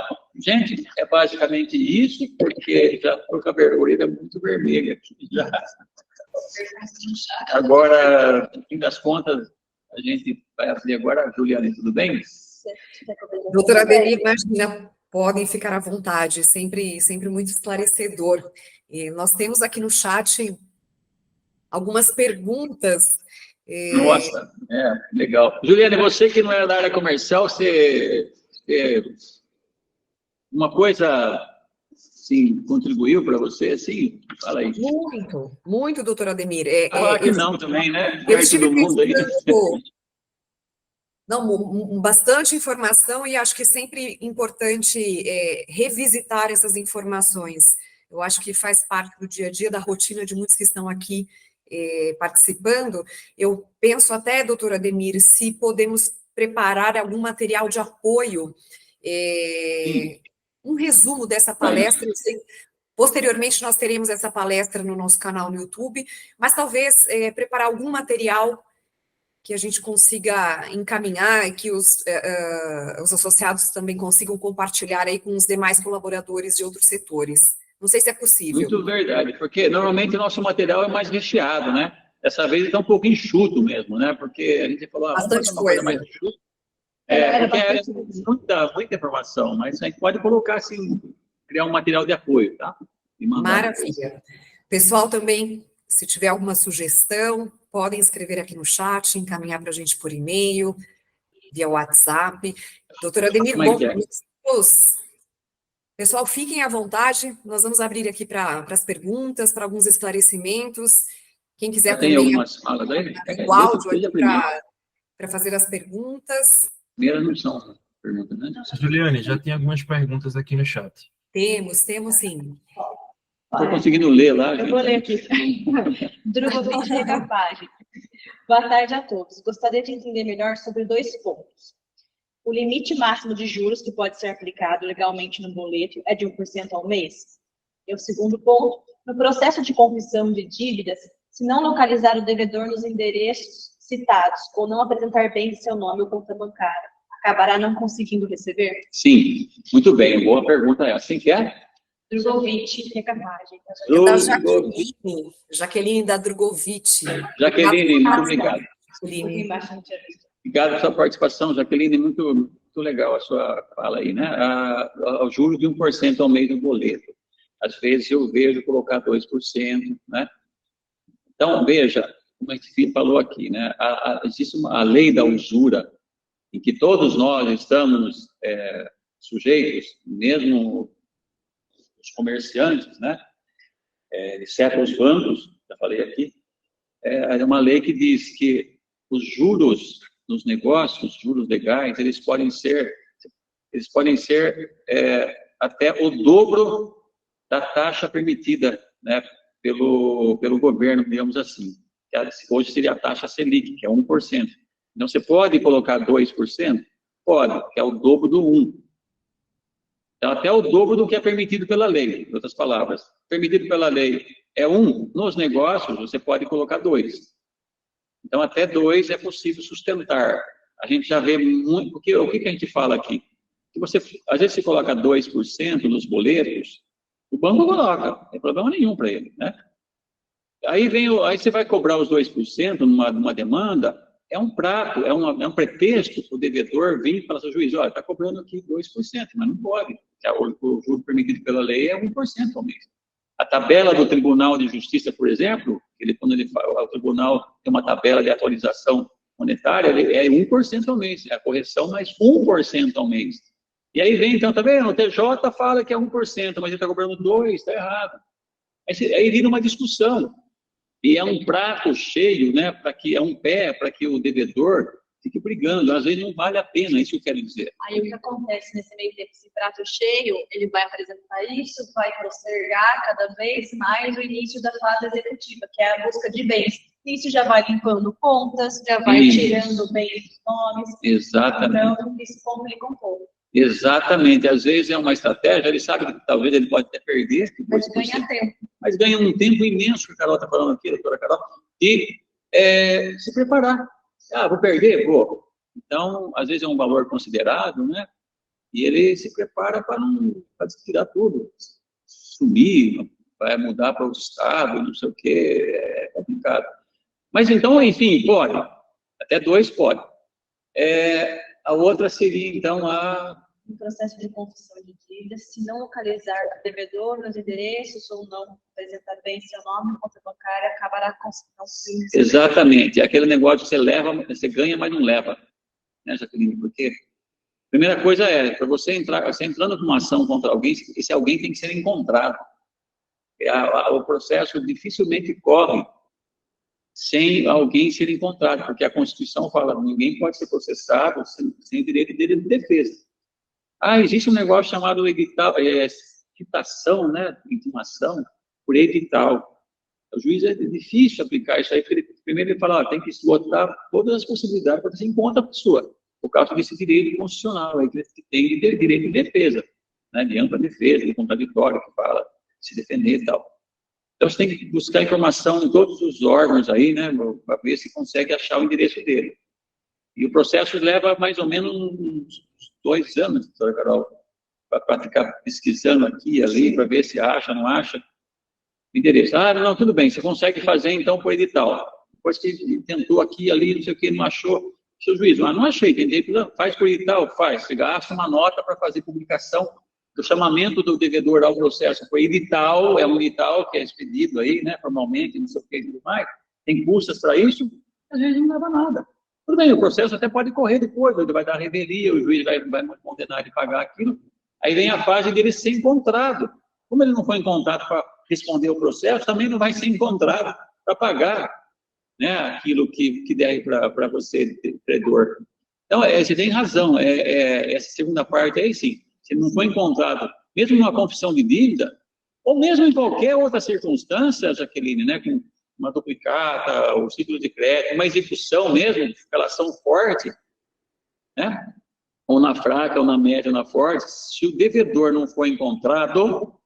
gente, é basicamente isso, porque já estou com a orelha muito vermelha aqui já. Agora, no fim das contas, a gente vai abrir agora. Juliane, tudo bem? Doutora Ademir, imagina, podem ficar à vontade, sempre muito esclarecedor. E nós temos aqui no chat algumas perguntas. Nossa, legal. Juliane, você que não é da área comercial, uma coisa, sim, contribuiu para você, assim? Fala aí. Muito, doutora Ademir. Claro que não também, né? Eu estive pensando... Não, bastante informação, e acho que é sempre importante revisitar essas informações. Eu acho que faz parte do dia a dia, da rotina de muitos que estão aqui participando. Eu penso até, doutora Ademir, se podemos preparar algum material de apoio, um resumo dessa palestra. Posteriormente, nós teremos essa palestra no nosso canal no YouTube, mas talvez preparar algum material que a gente consiga encaminhar e que os associados também consigam compartilhar aí com os demais colaboradores de outros setores. Não sei se é possível. Muito verdade, porque normalmente o nosso material é mais recheado, né? Dessa vez está um pouco enxuto mesmo, né? Porque a gente falou, bastante coisa mais enxuto. Porque é muita informação, mas a gente pode colocar assim, criar um material de apoio, tá? Maravilha. Pessoal, também, se tiver alguma sugestão, podem escrever aqui no chat, encaminhar para a gente por e-mail, via WhatsApp. Doutora Ademir, pessoal, fiquem à vontade, nós vamos abrir aqui para as perguntas, para alguns esclarecimentos. Quem quiser tem também algumas falas aí? O áudio aqui para fazer as perguntas. Primeira não são perguntas, né? Juliane, já tem algumas perguntas aqui no chat. Temos sim. Estou conseguindo ler lá, gente. Eu vou ler aqui. Drogovic capaz. Boa tarde a todos. Gostaria de entender melhor sobre 2 pontos. O limite máximo de juros que pode ser aplicado legalmente no boleto é de 1% ao mês? E o segundo ponto, no processo de confissão de dívidas, se não localizar o devedor nos endereços citados ou não apresentar bem em seu nome ou conta bancária, acabará não conseguindo receber? Sim, muito bem. Boa pergunta essa. Quem que é? Drogovic, recapagem. É da Jaqueline da Drogovic. Jaqueline, muito obrigado. Obrigado pela sua participação, Jaqueline, muito legal a sua fala aí, né? O juros de 1% ao mês do boleto. Às vezes eu vejo colocar 2%, né? Então, veja, como a gente falou aqui, né? Existe a lei da usura, em que todos nós estamos sujeitos, mesmo os comerciantes, né? Exceto os bancos, já falei aqui, é uma lei que diz que os juros nos negócios, juros legais, eles podem ser até o dobro da taxa permitida, né, pelo governo, digamos assim. Hoje seria a taxa Selic, que é 1%. Então, você pode colocar 2%? Pode, que é o dobro do 1%. Então, até o dobro do que é permitido pela lei, em outras palavras. Permitido pela lei é 1%, nos negócios você pode colocar 2%. Então, até 2% é possível sustentar. A gente já vê muito... Porque, o que a gente fala aqui? Que às vezes, você coloca 2% nos boletos, o banco coloca, não tem problema nenhum para ele, né? Aí você vai cobrar os 2% numa demanda, é um prato, é um pretexto para o devedor vir e falar ao juiz, olha, está cobrando aqui 2%, mas não pode. O juro permitido pela lei é 1% ao mês. A tabela do Tribunal de Justiça, por exemplo, quando ele fala, o tribunal tem uma tabela de atualização monetária é 1% ao mês, é a correção mais 1% ao mês. E aí vem, então, tá vendo? O TJ fala que é 1%, mas ele está cobrando 2%, está errado. Aí vira uma discussão. E é um prato cheio, né, para que o devedor fique brigando. Às vezes não vale a pena, isso que eu quero dizer. Aí o que acontece nesse meio tempo, esse prato cheio, ele vai apresentar isso, vai postergar cada vez mais o início da fase executiva, que é a busca de bens. Isso já vai limpando contas, já vai tirando bens dos nomes. Exatamente. Então, isso complica um pouco. Exatamente. Às vezes é uma estratégia, ele sabe que talvez ele pode até perder. Mas ganha tempo. Mas ganha um tempo imenso, que a Carol está falando aqui, a doutora Carol, de se preparar. Ah, vou perder? Vou. Então, às vezes é um valor considerado, né? E ele se prepara para tirar tudo. Sumir, vai mudar para outro estado, não sei o quê, é complicado. Mas então, enfim, pode. Até 2 pode. A outra seria, então, no processo de confissão de dívida, se não localizar o devedor nos endereços ou não apresentar bem seu nome na conta bancária, acabará com os crimes. Exatamente. Aquele negócio que você ganha, mas não leva. Né, Jaqueline? Porque a primeira coisa para você entrando numa ação contra alguém, esse alguém tem que ser encontrado. O processo dificilmente corre sem alguém ser encontrado, porque a Constituição fala que ninguém pode ser processado sem direito de defesa. Existe um negócio chamado edital, citação, né, intimação por edital. O juiz é difícil aplicar isso aí, porque primeiro ele fala, tem que esgotar todas as possibilidades para que você encontre a pessoa, por causa desse direito constitucional, aí, que tem de ter direito de defesa, né, de ampla defesa, de contraditório, que fala se defender e tal. Então, você tem que buscar informação em todos os órgãos aí, né, para ver se consegue achar o endereço dele. E o processo leva mais ou menos uns 2 anos, doutora Carol, para ficar pesquisando aqui e ali, para ver se acha, não acha o endereço. Não, tudo bem, você consegue fazer então por edital. Depois que tentou aqui e ali, não sei o que, não achou. Seu juiz, não achei, entendeu? Faz por edital, faz. Você gasta uma nota para fazer publicação do chamamento do devedor ao processo. Por edital, é um edital que é expedido aí, né, formalmente, não sei o que e tudo mais. Tem custas para isso, às vezes não leva nada. Tudo bem, o processo até pode correr depois, ele vai dar revelia, o juiz vai condenar ele a pagar aquilo. Aí vem a fase dele ser encontrado. Como ele não foi encontrado para responder o processo, também não vai ser encontrado para pagar, né, aquilo que der para você, credor. Então, você tem razão, essa segunda parte aí, sim. Se não foi encontrado, mesmo numa confissão de dívida, ou mesmo em qualquer outra circunstância, Jaqueline, né, com uma duplicata, o título de crédito, uma execução mesmo, relação forte, né? Ou na fraca, ou na média, ou na forte, se o devedor não for encontrado,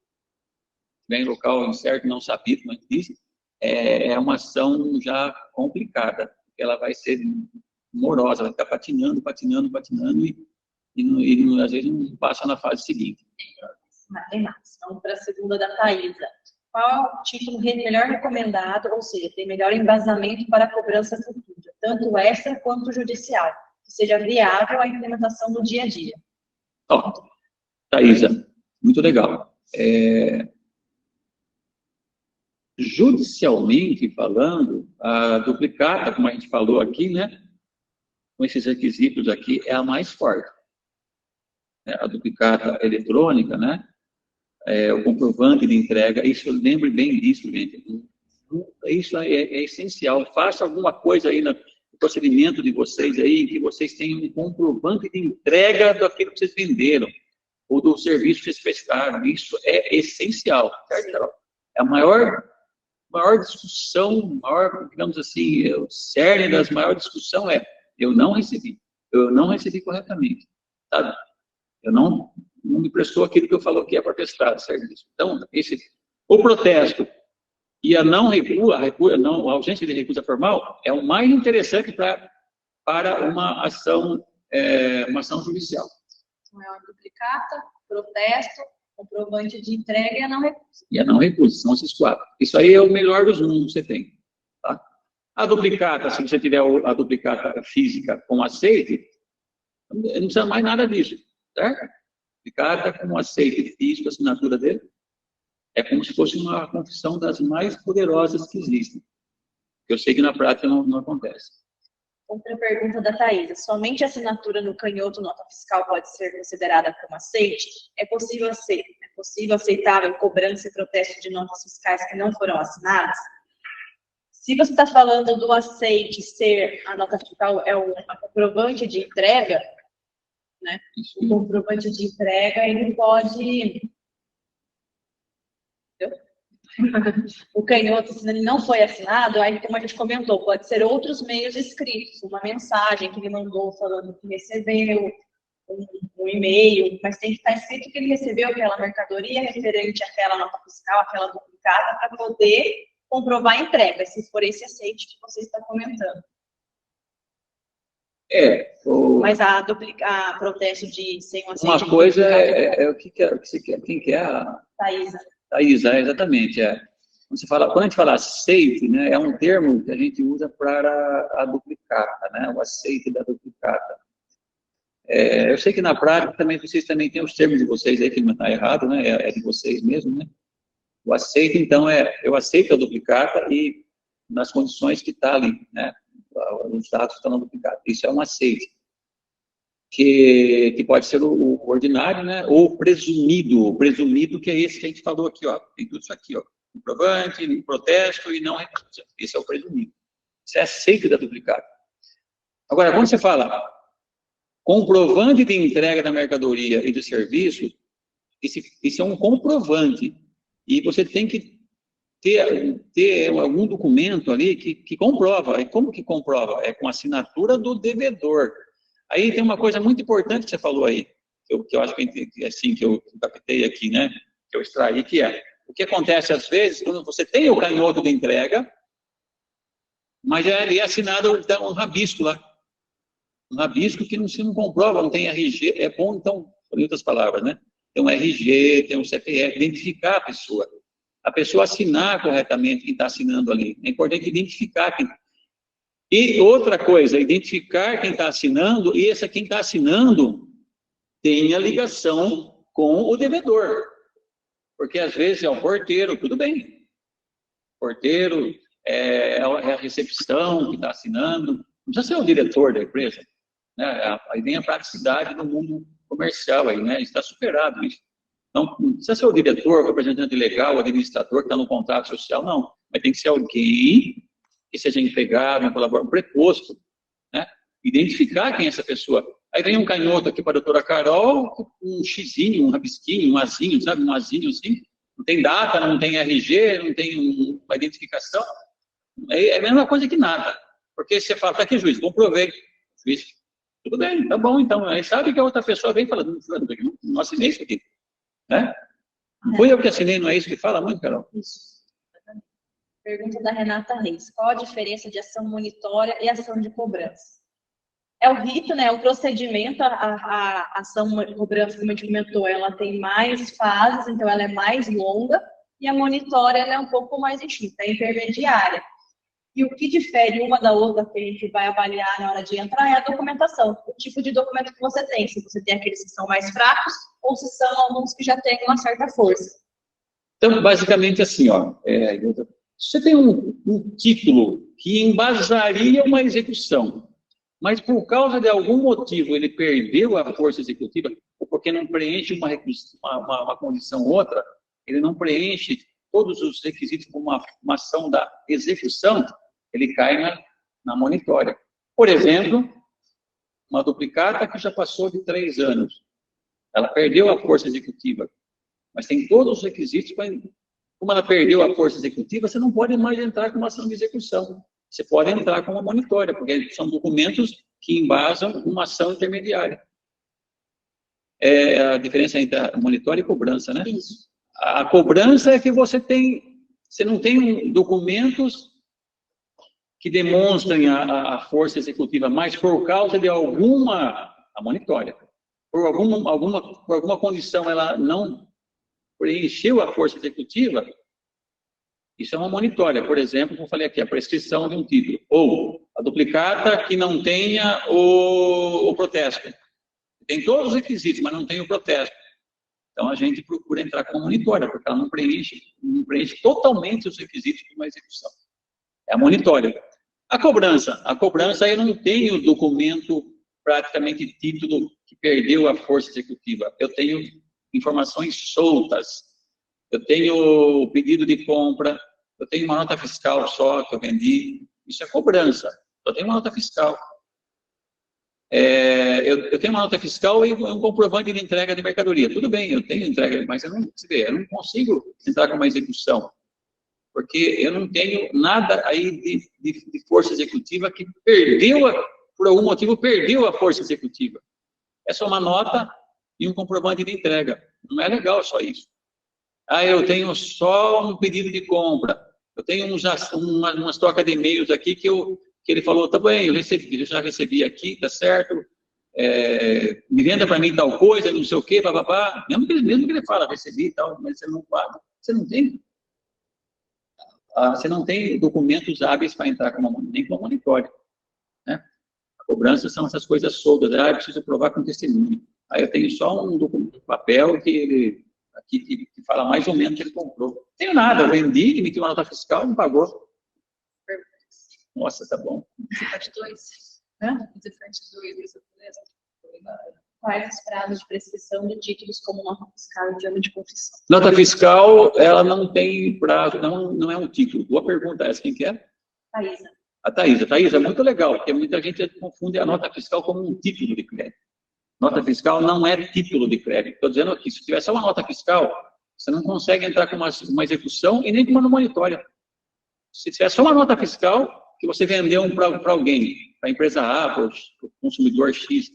bem local incerto, não sabido, como disse, é uma ação já complicada, ela vai ser morosa, vai ficar patinando, e às vezes não passa na fase seguinte. Tem mais. Vamos para a segunda da Thaisa. Qual o título melhor recomendado, ou seja, tem melhor embasamento para a cobrança futura, tanto extra quanto judicial, que seja viável a implementação no dia a dia? Thaisa, muito legal. Judicialmente falando, a duplicata, como a gente falou aqui, né, com esses requisitos aqui, é a mais forte. A duplicata eletrônica, né, o comprovante de entrega, isso, lembre bem disso, gente. Isso é essencial. Faça alguma coisa aí no procedimento de vocês aí, que vocês tenham um comprovante de entrega daquilo que vocês venderam, ou do serviço que vocês prestaram. Isso é essencial, certo, Carol? É a maior discussão, digamos assim, o cerne das maiores discussões eu não recebi corretamente, sabe? Não me prestou aquilo que eu falo que é protestado, certo? Então, o protesto e a a ausência de recusa formal é o mais interessante para uma ação judicial. Então, é uma duplicata, protesto, comprovante de entrega e a não recusa. E a não recusa, são esses 4. Isso aí é o melhor dos mundos que você tem. Tá? A duplicata, se você tiver a duplicata física com aceite, não precisa mais nada disso. Certo? Duplicata com aceite físico, a assinatura dele, é como se fosse uma confissão das mais poderosas que existem. Eu sei que na prática não acontece. Outra pergunta da Thaisa. Somente a assinatura no canhoto nota fiscal pode ser considerada como aceite? É possível aceitável cobrança e protesto de notas fiscais que não foram assinadas? Se você está falando do aceite ser a nota fiscal, é o comprovante de entrega, né? O comprovante de entrega, ele pode... O canhoto, se ele não foi assinado, aí, como a gente comentou, pode ser outros meios escritos, uma mensagem que ele mandou falando que recebeu, um e-mail, mas tem que estar escrito que ele recebeu aquela mercadoria referente àquela nota fiscal, aquela duplicata, para poder comprovar a entrega, se for esse aceite que você está comentando. Mas a protesto de sem um aceite... Uma coisa é o que você quer, quem quer? Thaisa, exatamente. Quando a gente fala aceite, né, é um termo que a gente usa para a duplicata, né, o aceite da duplicata. Eu sei que na prática também vocês também têm os termos de vocês aí, que não está errado, né, é de vocês mesmo, né. O aceite, então, eu aceito a duplicata e nas condições que está ali, né, os dados estão na duplicata. Isso é um aceite. Que pode ser o ordinário, né, ou presumido, que é esse que a gente falou aqui, ó, tem tudo isso aqui, ó, comprovante, protesto e não recusa. Esse é o presumido. Isso é aceito da duplicata. Agora, quando você fala comprovante de entrega da mercadoria e do serviço, esse é um comprovante, e você tem que ter algum documento ali que comprova. E como que comprova? É com assinatura do devedor. Aí tem uma coisa muito importante que você falou aí, que eu acho que assim, que eu captei aqui, né? Que eu extraí, que é o que acontece às vezes quando você tem o canhoto de entrega, mas é assinado um rabisco lá. Um rabisco que não comprova, não tem RG. É bom, então, em outras palavras, né? Tem um RG, tem um CPF, identificar a pessoa. A pessoa assinar corretamente quem está assinando ali. É importante identificar quem. E outra coisa, identificar quem está assinando, e quem está assinando tenha ligação com o devedor. Porque às vezes é o porteiro, tudo bem. Porteiro, é a recepção que está assinando, não precisa ser o diretor da empresa. Né? Aí vem a praticidade do mundo comercial, aí, né? Está superado isso. Não precisa ser o diretor, o representante legal, o administrador que está no contrato social, não. Mas tem que ser alguém que seja empregado, um colaborador, um preposto, né? Identificar quem é essa pessoa. Aí vem um canhoto aqui para a doutora Carol, um xizinho, um rabisquinho, um azinho, sabe? Um azinho assim. Não tem data, não tem RG, não tem uma identificação. É a mesma coisa que nada. Porque você fala, tá aqui, juiz, comprovei. Juiz, tudo bem, tá bom, então. Aí sabe que a outra pessoa vem falando, não assinei isso aqui. Né? Não fui eu que assinei, não é isso que fala muito, Carol? Isso. Pergunta da Renata Reis. Qual a diferença de ação monitória e ação de cobrança? É o rito, né? O procedimento, a ação de cobrança, como a gente comentou, ela tem mais fases, então ela é mais longa, e a monitória ela é um pouco mais enxuta, é intermediária. E o que difere uma da outra que a gente vai avaliar na hora de entrar é a documentação, o tipo de documento que você tem, se você tem aqueles que são mais fracos ou se são alguns que já têm uma certa força. Então, basicamente assim, ó, você tem um título que embasaria uma execução, mas por causa de algum motivo ele perdeu a força executiva, ou porque não preenche uma condição ou outra, ele não preenche todos os requisitos para uma ação da execução, ele cai na monitória. Por exemplo, uma duplicata que já passou de 3 anos, ela perdeu a força executiva, mas tem todos os requisitos para... Como ela perdeu a força executiva, você não pode mais entrar com uma ação de execução. Você pode entrar com uma monitória, porque são documentos que embasam uma ação intermediária. É a diferença entre a monitória e cobrança, né? Isso. A cobrança é que você não tem documentos que demonstrem a força executiva, mas por causa de a monitória, por alguma condição ela não preencheu a força executiva, isso é uma monitória. Por exemplo, como eu falei aqui, a prescrição de um título, ou a duplicata que não tenha o protesto. Tem todos os requisitos, mas não tem o protesto. Então, a gente procura entrar com a monitória, porque ela não preenche totalmente os requisitos de uma execução. É a monitória. A cobrança eu não tenho documento, praticamente título que perdeu a força executiva. Eu tenho informações soltas. Eu tenho pedido de compra, eu tenho uma nota fiscal só que eu vendi. Isso é cobrança. Eu tenho uma nota fiscal. Eu tenho uma nota fiscal e um comprovante de entrega de mercadoria. Tudo bem, eu tenho entrega, mas eu não consigo entrar com uma execução. Porque eu não tenho nada aí de força executiva que perdeu, por algum motivo, perdeu a força executiva. É só uma nota e um comprovante de entrega. Não é legal só isso. Eu tenho só um pedido de compra. Eu tenho umas trocas de e-mails aqui que ele falou, tá bem, eu já recebi aqui, tá certo, me venda para mim tal coisa, não sei o quê, papapá. Mesmo que ele fala, recebi e tal, mas você não paga, você não tem. Você não tem documentos hábeis para entrar nem com monitório. Né? A cobrança são essas coisas soltas. Eu preciso provar com testemunho. Aí eu tenho só um papel que fala mais ou menos que ele comprou. Não tenho nada, eu vendi, emitiu uma nota fiscal e não pagou. Nossa, tá bom. Parte 2. Quais os prazos de prescrição de títulos como nota fiscal e de ano de confissão? Nota fiscal, ela não tem prazo, não é um título. Boa pergunta, essa quem que é? Thaisa. A Thaisa. Thaisa, é muito legal, porque muita gente confunde a nota fiscal como um título de crédito. Nota fiscal não é título de crédito. Estou dizendo aqui, se tiver só uma nota fiscal, você não consegue entrar com uma execução e nem com uma monitória. Se tiver só uma nota fiscal, que você vendeu para alguém, para a empresa A, para o consumidor X,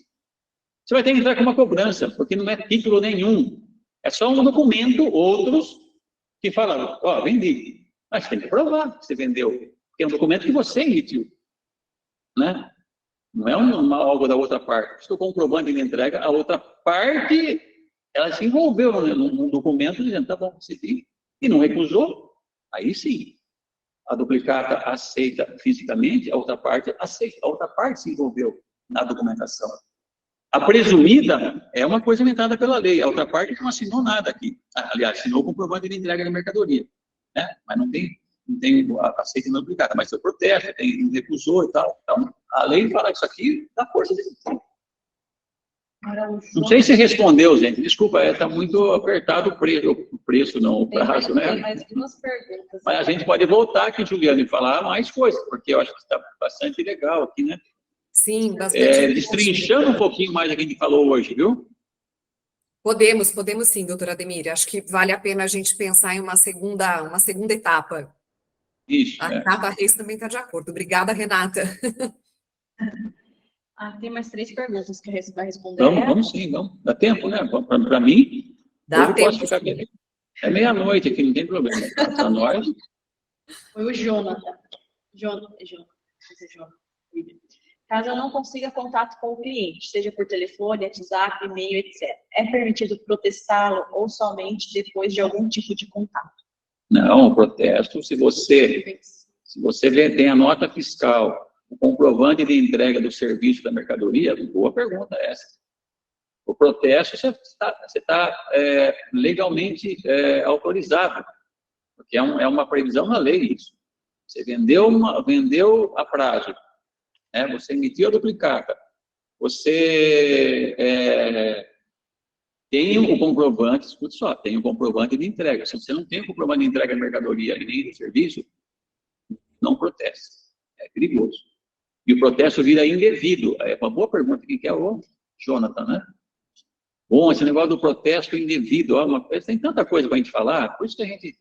você vai ter que entrar com uma cobrança, porque não é título nenhum. É só um documento, outros, que falam, vendi. Mas você tem que provar que você vendeu. Porque é um documento que você emitiu. Né? Não é algo da outra parte. Estou comprovando de entrega, a outra parte, ela se envolveu num documento dizendo, tá bom, recebi, e não recusou, aí sim. A duplicata aceita fisicamente, a outra parte aceita. A outra parte se envolveu na documentação. A presumida é uma coisa inventada pela lei. A outra parte não assinou nada aqui. Aliás, assinou o comprovante de entrega da mercadoria. Né? Mas não tem aceita não duplicata. Mas seu protesto, não recusou e tal. Então, a lei fala isso aqui dá força executiva. Não sei se respondeu, gente. Desculpa, está muito apertado o preço, não o prazo, né? Tem mais duas perguntas. Mas a gente pode voltar aqui, Juliana, e falar mais coisas, porque eu acho que está bastante legal aqui, né? Sim, bastante. Destrinchando um pouquinho mais do que a gente falou hoje, viu? Podemos sim, doutora Ademir. Acho que vale a pena a gente pensar em uma segunda etapa. Isso. A Renata Reis também está de acordo. Obrigada, Renata. Tem mais 3 perguntas que a vai responder. Vamos sim, vamos. Dá tempo, né? Para mim, dá tempo. Posso ficar aqui. É meia-noite aqui, não tem problema. Para nós. Foi o Jonathan. Caso eu não consiga contato com o cliente, seja por telefone, WhatsApp, e-mail, etc., é permitido protestá-lo ou somente depois de algum tipo de contato? Não, o protesto, se você tem a nota fiscal, o comprovante de entrega do serviço da mercadoria, boa pergunta essa. O protesto, você está legalmente autorizado, porque é uma previsão na lei isso. Você vendeu a prazo, você emitiu a duplicata, você tem o comprovante, escute só, tem o comprovante de entrega. Se você não tem o comprovante de entrega da mercadoria e nem do serviço, não proteste. É perigoso. E o protesto vira indevido. É uma boa pergunta. Quem que é o Jonathan, né? Bom, esse negócio do protesto indevido. Tem tanta coisa para a gente falar, por isso que a gente...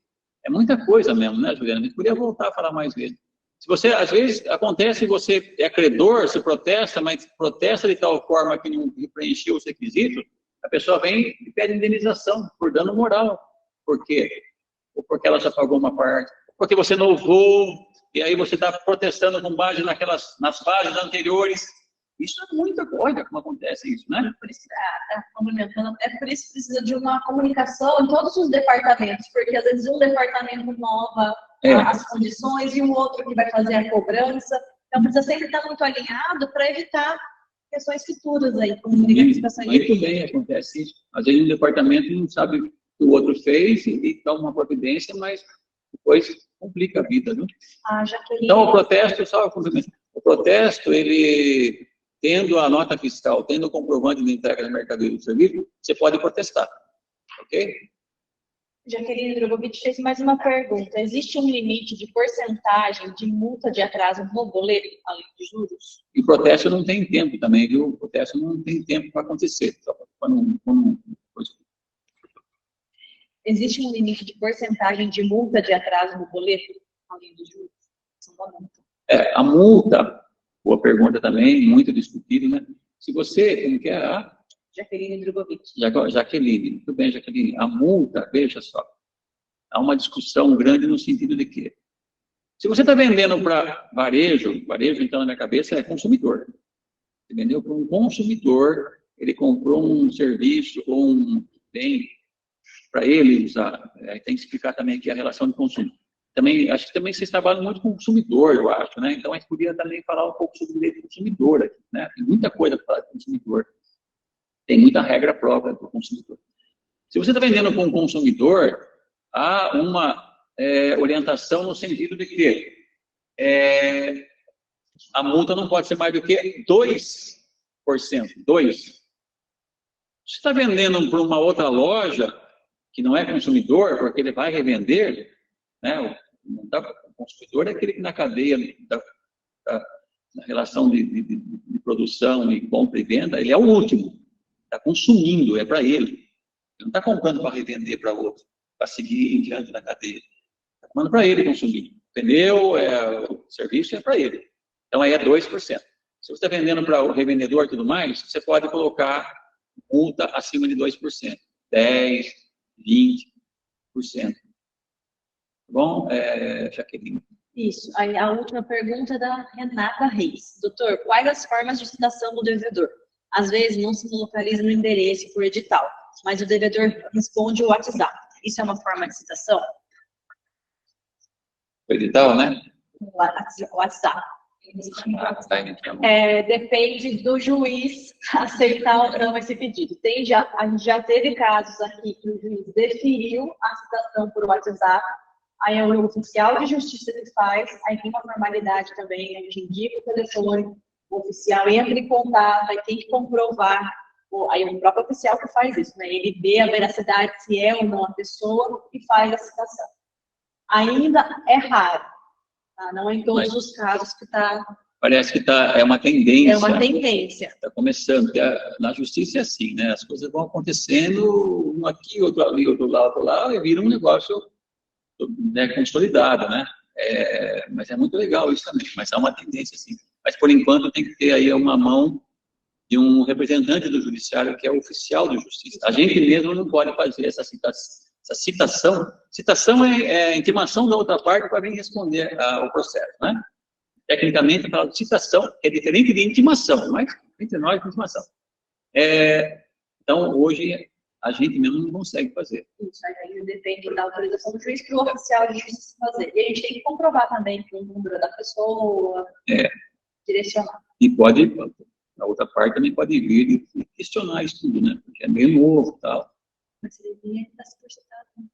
É muita coisa mesmo, né, Juliana? A gente poderia voltar a falar mais vezes. Se você, às vezes, acontece, você é credor, se protesta, mas protesta de tal forma que não preencheu os requisitos, a pessoa vem e pede indenização por dano moral. Por quê? Ou porque ela já pagou uma parte, porque você novou, e aí você está protestando com base nas bases anteriores. Isso é muita coisa como acontece isso, né? Por isso, complementando, por isso que precisa de uma comunicação em todos os departamentos, porque às vezes um departamento inova as condições e o outro que vai fazer a cobrança. Então precisa sempre estar muito alinhado para evitar questões futuras aí, como muito bem, acontece isso. Às vezes um departamento não sabe o que o outro fez e toma uma providência, mas depois complica a vida, viu? Jaqueline... Então, o protesto, só o protesto, ele, tendo a nota fiscal, tendo o comprovante de entrega da mercadoria do serviço, você pode protestar, ok? Jaqueline Drogovic fez mais uma pergunta. Existe um limite de porcentagem de multa de atraso no boleto, além de juros? E o protesto não tem tempo também, viu? O protesto não tem tempo para acontecer. Só para não... Existe um limite de porcentagem de multa de atraso no boleto, além dos juros? A multa, boa pergunta também, muito discutida, né? Se você, como que é? Jaqueline Drogovic. Jaqueline, muito bem, Jaqueline. A multa, veja só, há uma discussão grande no sentido de que, se você está vendendo para varejo, então na minha cabeça é consumidor. Você vendeu para um consumidor, ele comprou um serviço ou um bem para ele usar. Tem que explicar também aqui a relação de consumo. Também, acho que também vocês trabalham muito com consumidor, eu acho, né? Então a gente podia também falar um pouco sobre o direito do consumidor aqui, né? Tem muita coisa para falar de consumidor. Tem muita regra própria para o consumidor. Se você está vendendo para um consumidor, há uma orientação no sentido de que a multa não pode ser mais do que 2%. 2%. Se você está vendendo para uma outra loja, que não é consumidor, porque ele vai revender, né? O consumidor é aquele que na cadeia na relação de produção e compra e venda, ele é o último. Está consumindo, é para ele. Ele não está comprando para revender para outro, para seguir em diante da cadeia. Está comprando para ele consumir. O pneu, o serviço é para ele. Então, aí é 2%. Se você está vendendo para o revendedor e tudo mais, você pode colocar multa acima de 2%. 10%, 20%. Tá bom, Jaqueline? Isso. Aí, a última pergunta é da Renata Reis. Doutor, quais as formas de citação do devedor? Às vezes não se localiza no endereço por edital, mas o devedor responde o WhatsApp. Isso é uma forma de citação? O edital, né? O WhatsApp. Depende do juiz aceitar ou não esse pedido. A gente já teve casos aqui que o juiz deferiu a citação por WhatsApp, aí é o oficial de justiça que faz, aí tem uma formalidade também, a gente indica o telefone, o oficial entra em contato, aí tem que comprovar, aí é o próprio oficial que faz isso, né? Ele vê a veracidade, se é ou não a pessoa, e faz a citação. Ainda é raro, tá? Não é em todos os casos que está... Parece que é uma tendência. É uma tendência. Está começando, porque na justiça é assim, né? As coisas vão acontecendo, um aqui, outro ali, outro lá, e vira um negócio, né, consolidado, né? Mas é muito legal isso também, mas é uma tendência, sim. Mas, por enquanto, tem que ter aí uma mão de um representante do judiciário, que é o oficial de justiça. A gente mesmo não pode fazer essa citação. Citação é a intimação da outra parte para vir responder ao processo, né? Tecnicamente, a palavra citação é diferente de intimação, mas entre nós, intimação. Então, hoje, a gente mesmo não consegue fazer. Isso, aí depende da autorização do juiz para o oficial de justiça fazer. E a gente tem que comprovar também que o número da pessoa, direcionar. E a outra parte também pode vir e questionar isso tudo, né? Porque é meio novo e tal. Mas ele está se projetando.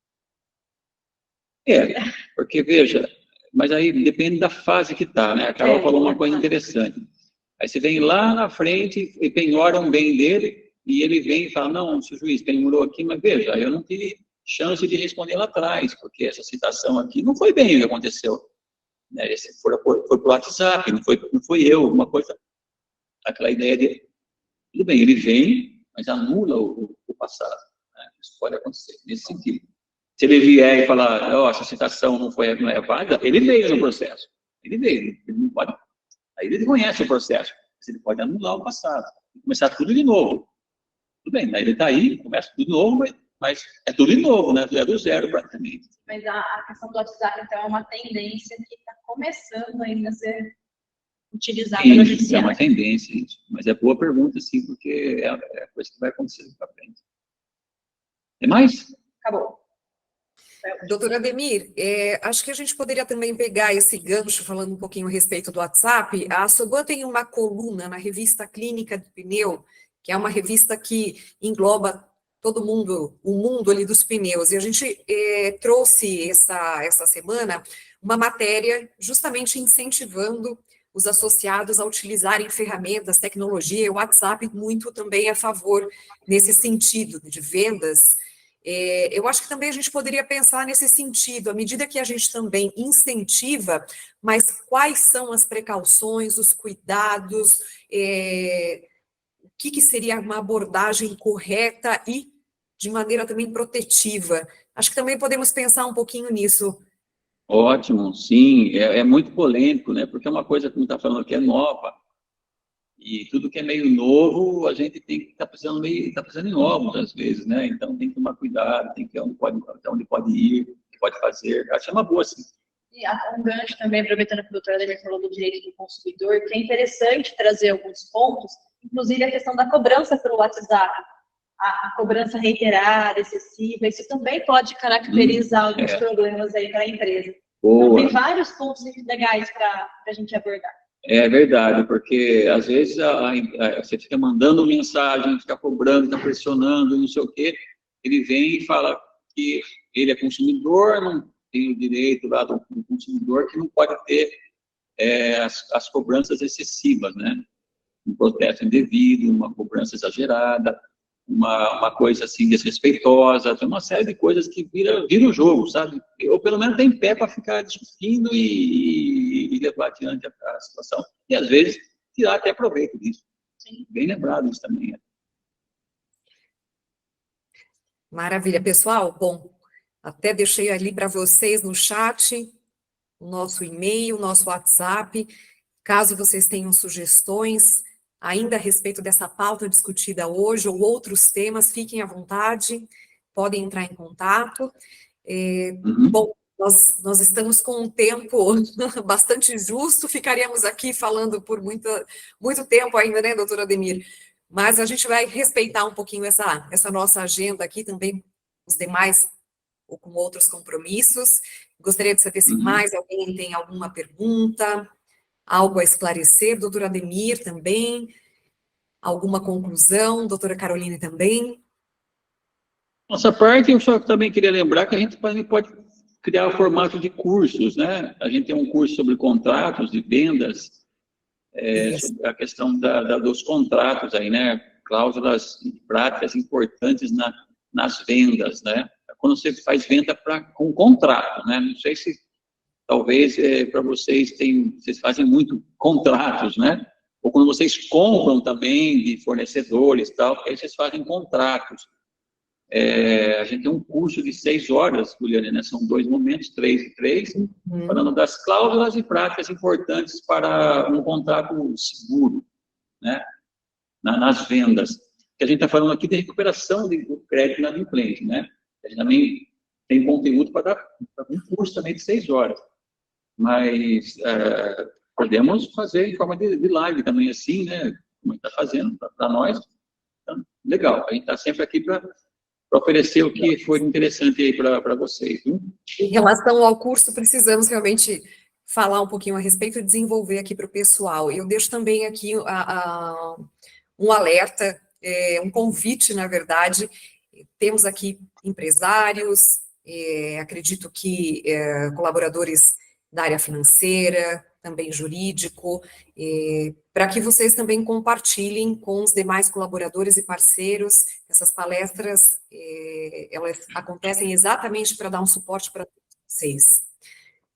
Porque, veja, mas aí depende da fase que está, né? A Carol falou uma coisa interessante. Aí você vem lá na frente e penhora um bem dele, e ele vem e fala, não, seu juiz, penhorou aqui, mas veja, eu não tive chance de responder lá atrás, porque essa citação aqui não foi bem o que aconteceu. Né? Foi por WhatsApp, não foi eu, uma coisa, aquela ideia de, tudo bem, ele vem, mas anula o passado. Né? Isso pode acontecer, nesse sentido. Se ele vier e falar, essa citação não é válida, ele veio no processo. Ele veio, ele não pode. Aí ele conhece o processo, mas ele pode anular o passado, começar tudo de novo. Tudo bem, aí ele está aí, começa tudo de novo, mas é tudo de novo, né? É do zero praticamente. Mas a questão do WhatsApp, então, é uma tendência que está começando ainda a ser utilizada no judiciário. É uma tendência, isso. Mas é boa pergunta, sim, porque é a coisa que vai acontecer para frente. Tem mais? Acabou. Doutora Ademir, acho que a gente poderia também pegar esse gancho, falando um pouquinho a respeito do WhatsApp. A Soban tem uma coluna na revista Clínica do Pneu, que é uma revista que engloba todo mundo, o mundo ali dos pneus. E a gente trouxe essa semana uma matéria justamente incentivando os associados a utilizarem ferramentas, tecnologia, o WhatsApp muito também a favor nesse sentido de vendas. Eu acho que também a gente poderia pensar nesse sentido, à medida que a gente também incentiva, mas quais são as precauções, os cuidados, o que seria uma abordagem correta e de maneira também protetiva. Acho que também podemos pensar um pouquinho nisso. Ótimo, sim, é muito polêmico, né? Porque é uma coisa que não está falando que é nova, e tudo que é meio novo, a gente tem que estar precisando em ovos, às vezes, né? Então tem que tomar cuidado, tem que ver até onde pode ir, o que pode fazer. Acho uma boa, sim. E um gancho também, aproveitando que o doutor Ademir falou do direito do consumidor, que é interessante trazer alguns pontos, inclusive a questão da cobrança pelo WhatsApp. A cobrança reiterada, excessiva, isso também pode caracterizar alguns problemas aí para a empresa. Boa. Então, tem vários pontos legais para a gente abordar. É verdade, porque às vezes você fica mandando mensagem, fica cobrando, fica pressionando, não sei o quê, ele vem e fala que ele é consumidor, não tem o direito lá do consumidor, que não pode ter as cobranças excessivas, né? Um protesto indevido, uma cobrança exagerada, uma coisa assim desrespeitosa, tem uma série de coisas que vira o jogo, sabe? Ou pelo menos tem pé para ficar discutindo e levar adiante a situação. E às vezes tirar até proveito disso. Sim. Bem lembrado isso também. Maravilha, pessoal. Bom, até deixei ali para vocês no chat o nosso e-mail, o nosso WhatsApp. Caso vocês tenham sugestões ainda a respeito dessa pauta discutida hoje ou outros temas, fiquem à vontade, podem entrar em contato. Bom, nós estamos com um tempo bastante justo, ficaríamos aqui falando por muito tempo ainda, né, doutor Ademir? Mas a gente vai respeitar um pouquinho essa nossa agenda aqui também, os demais, ou com outros compromissos. Gostaria de saber se mais alguém tem alguma pergunta, algo a esclarecer, doutor Ademir também, alguma conclusão, doutora Caroline também? Nossa parte, eu só também queria lembrar que a gente também pode criar o formato de cursos, né? A gente tem um curso sobre contratos de vendas, sobre a questão dos contratos aí, né? Cláusulas e práticas importantes nas vendas, né? Quando você faz venda com contrato, né? Não sei se talvez para vocês vocês fazem muito contratos, né? Ou quando vocês compram também de fornecedores e tal, aí vocês fazem contratos. A gente tem um curso de 6 horas, Juliane, né? São 2 momentos, 3 e 3, falando das cláusulas e práticas importantes para um contrato seguro, né? Nas vendas. Que a gente está falando aqui de recuperação do crédito inadimplente, né? A gente também tem conteúdo para dar um curso também de 6 horas. Mas podemos fazer em forma de live também, assim, né? Como a gente está fazendo para nós. Então, legal, a gente está sempre aqui para oferecer o que foi interessante aí para vocês. Viu? Em relação ao curso, precisamos realmente falar um pouquinho a respeito e desenvolver aqui para o pessoal. Eu deixo também aqui um alerta, um convite, na verdade. Temos aqui empresários, acredito que colaboradores da área financeira, também jurídico, para que vocês também compartilhem com os demais colaboradores e parceiros. Essas palestras, elas acontecem exatamente para dar um suporte para vocês.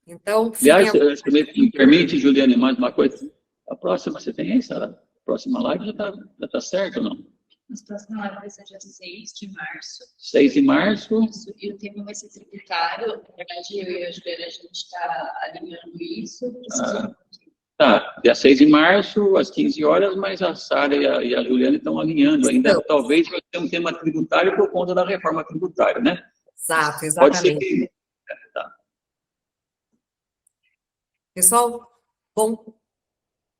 Então, aliás, se me permite, Juliane, mais uma coisa. A próxima, você tem essa? A próxima live já tá certo ou não? A próxima live vai ser dia 6 de março. 6 de março. Isso, e o tema vai ser tributário. Na verdade, eu e a Juliana, a gente está alinhando isso. Tá, dia 6 de março, às 15 horas, mas a Sara e a Juliana estão alinhando ainda. Talvez vai ter um tema tributário por conta da reforma tributária, né? Exato, exatamente. Pode ser que... Tá. Pessoal, bom,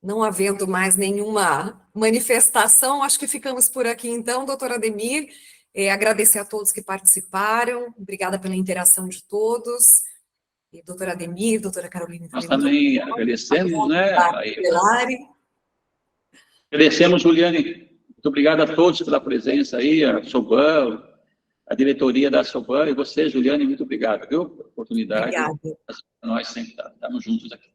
não havendo mais nenhuma manifestação, acho que ficamos por aqui então, doutor Ademir. Agradecer a todos que participaram, obrigada pela interação de todos. E doutora Ademir, doutora Caroline também. Nós também agradecemos, né? Agradecemos, Juliane. Muito obrigado a todos pela presença aí, a Soban, a diretoria da Soban, e você, Juliane, muito obrigado, viu? Pela oportunidade. Obrigada. Nós sempre estamos juntos aqui.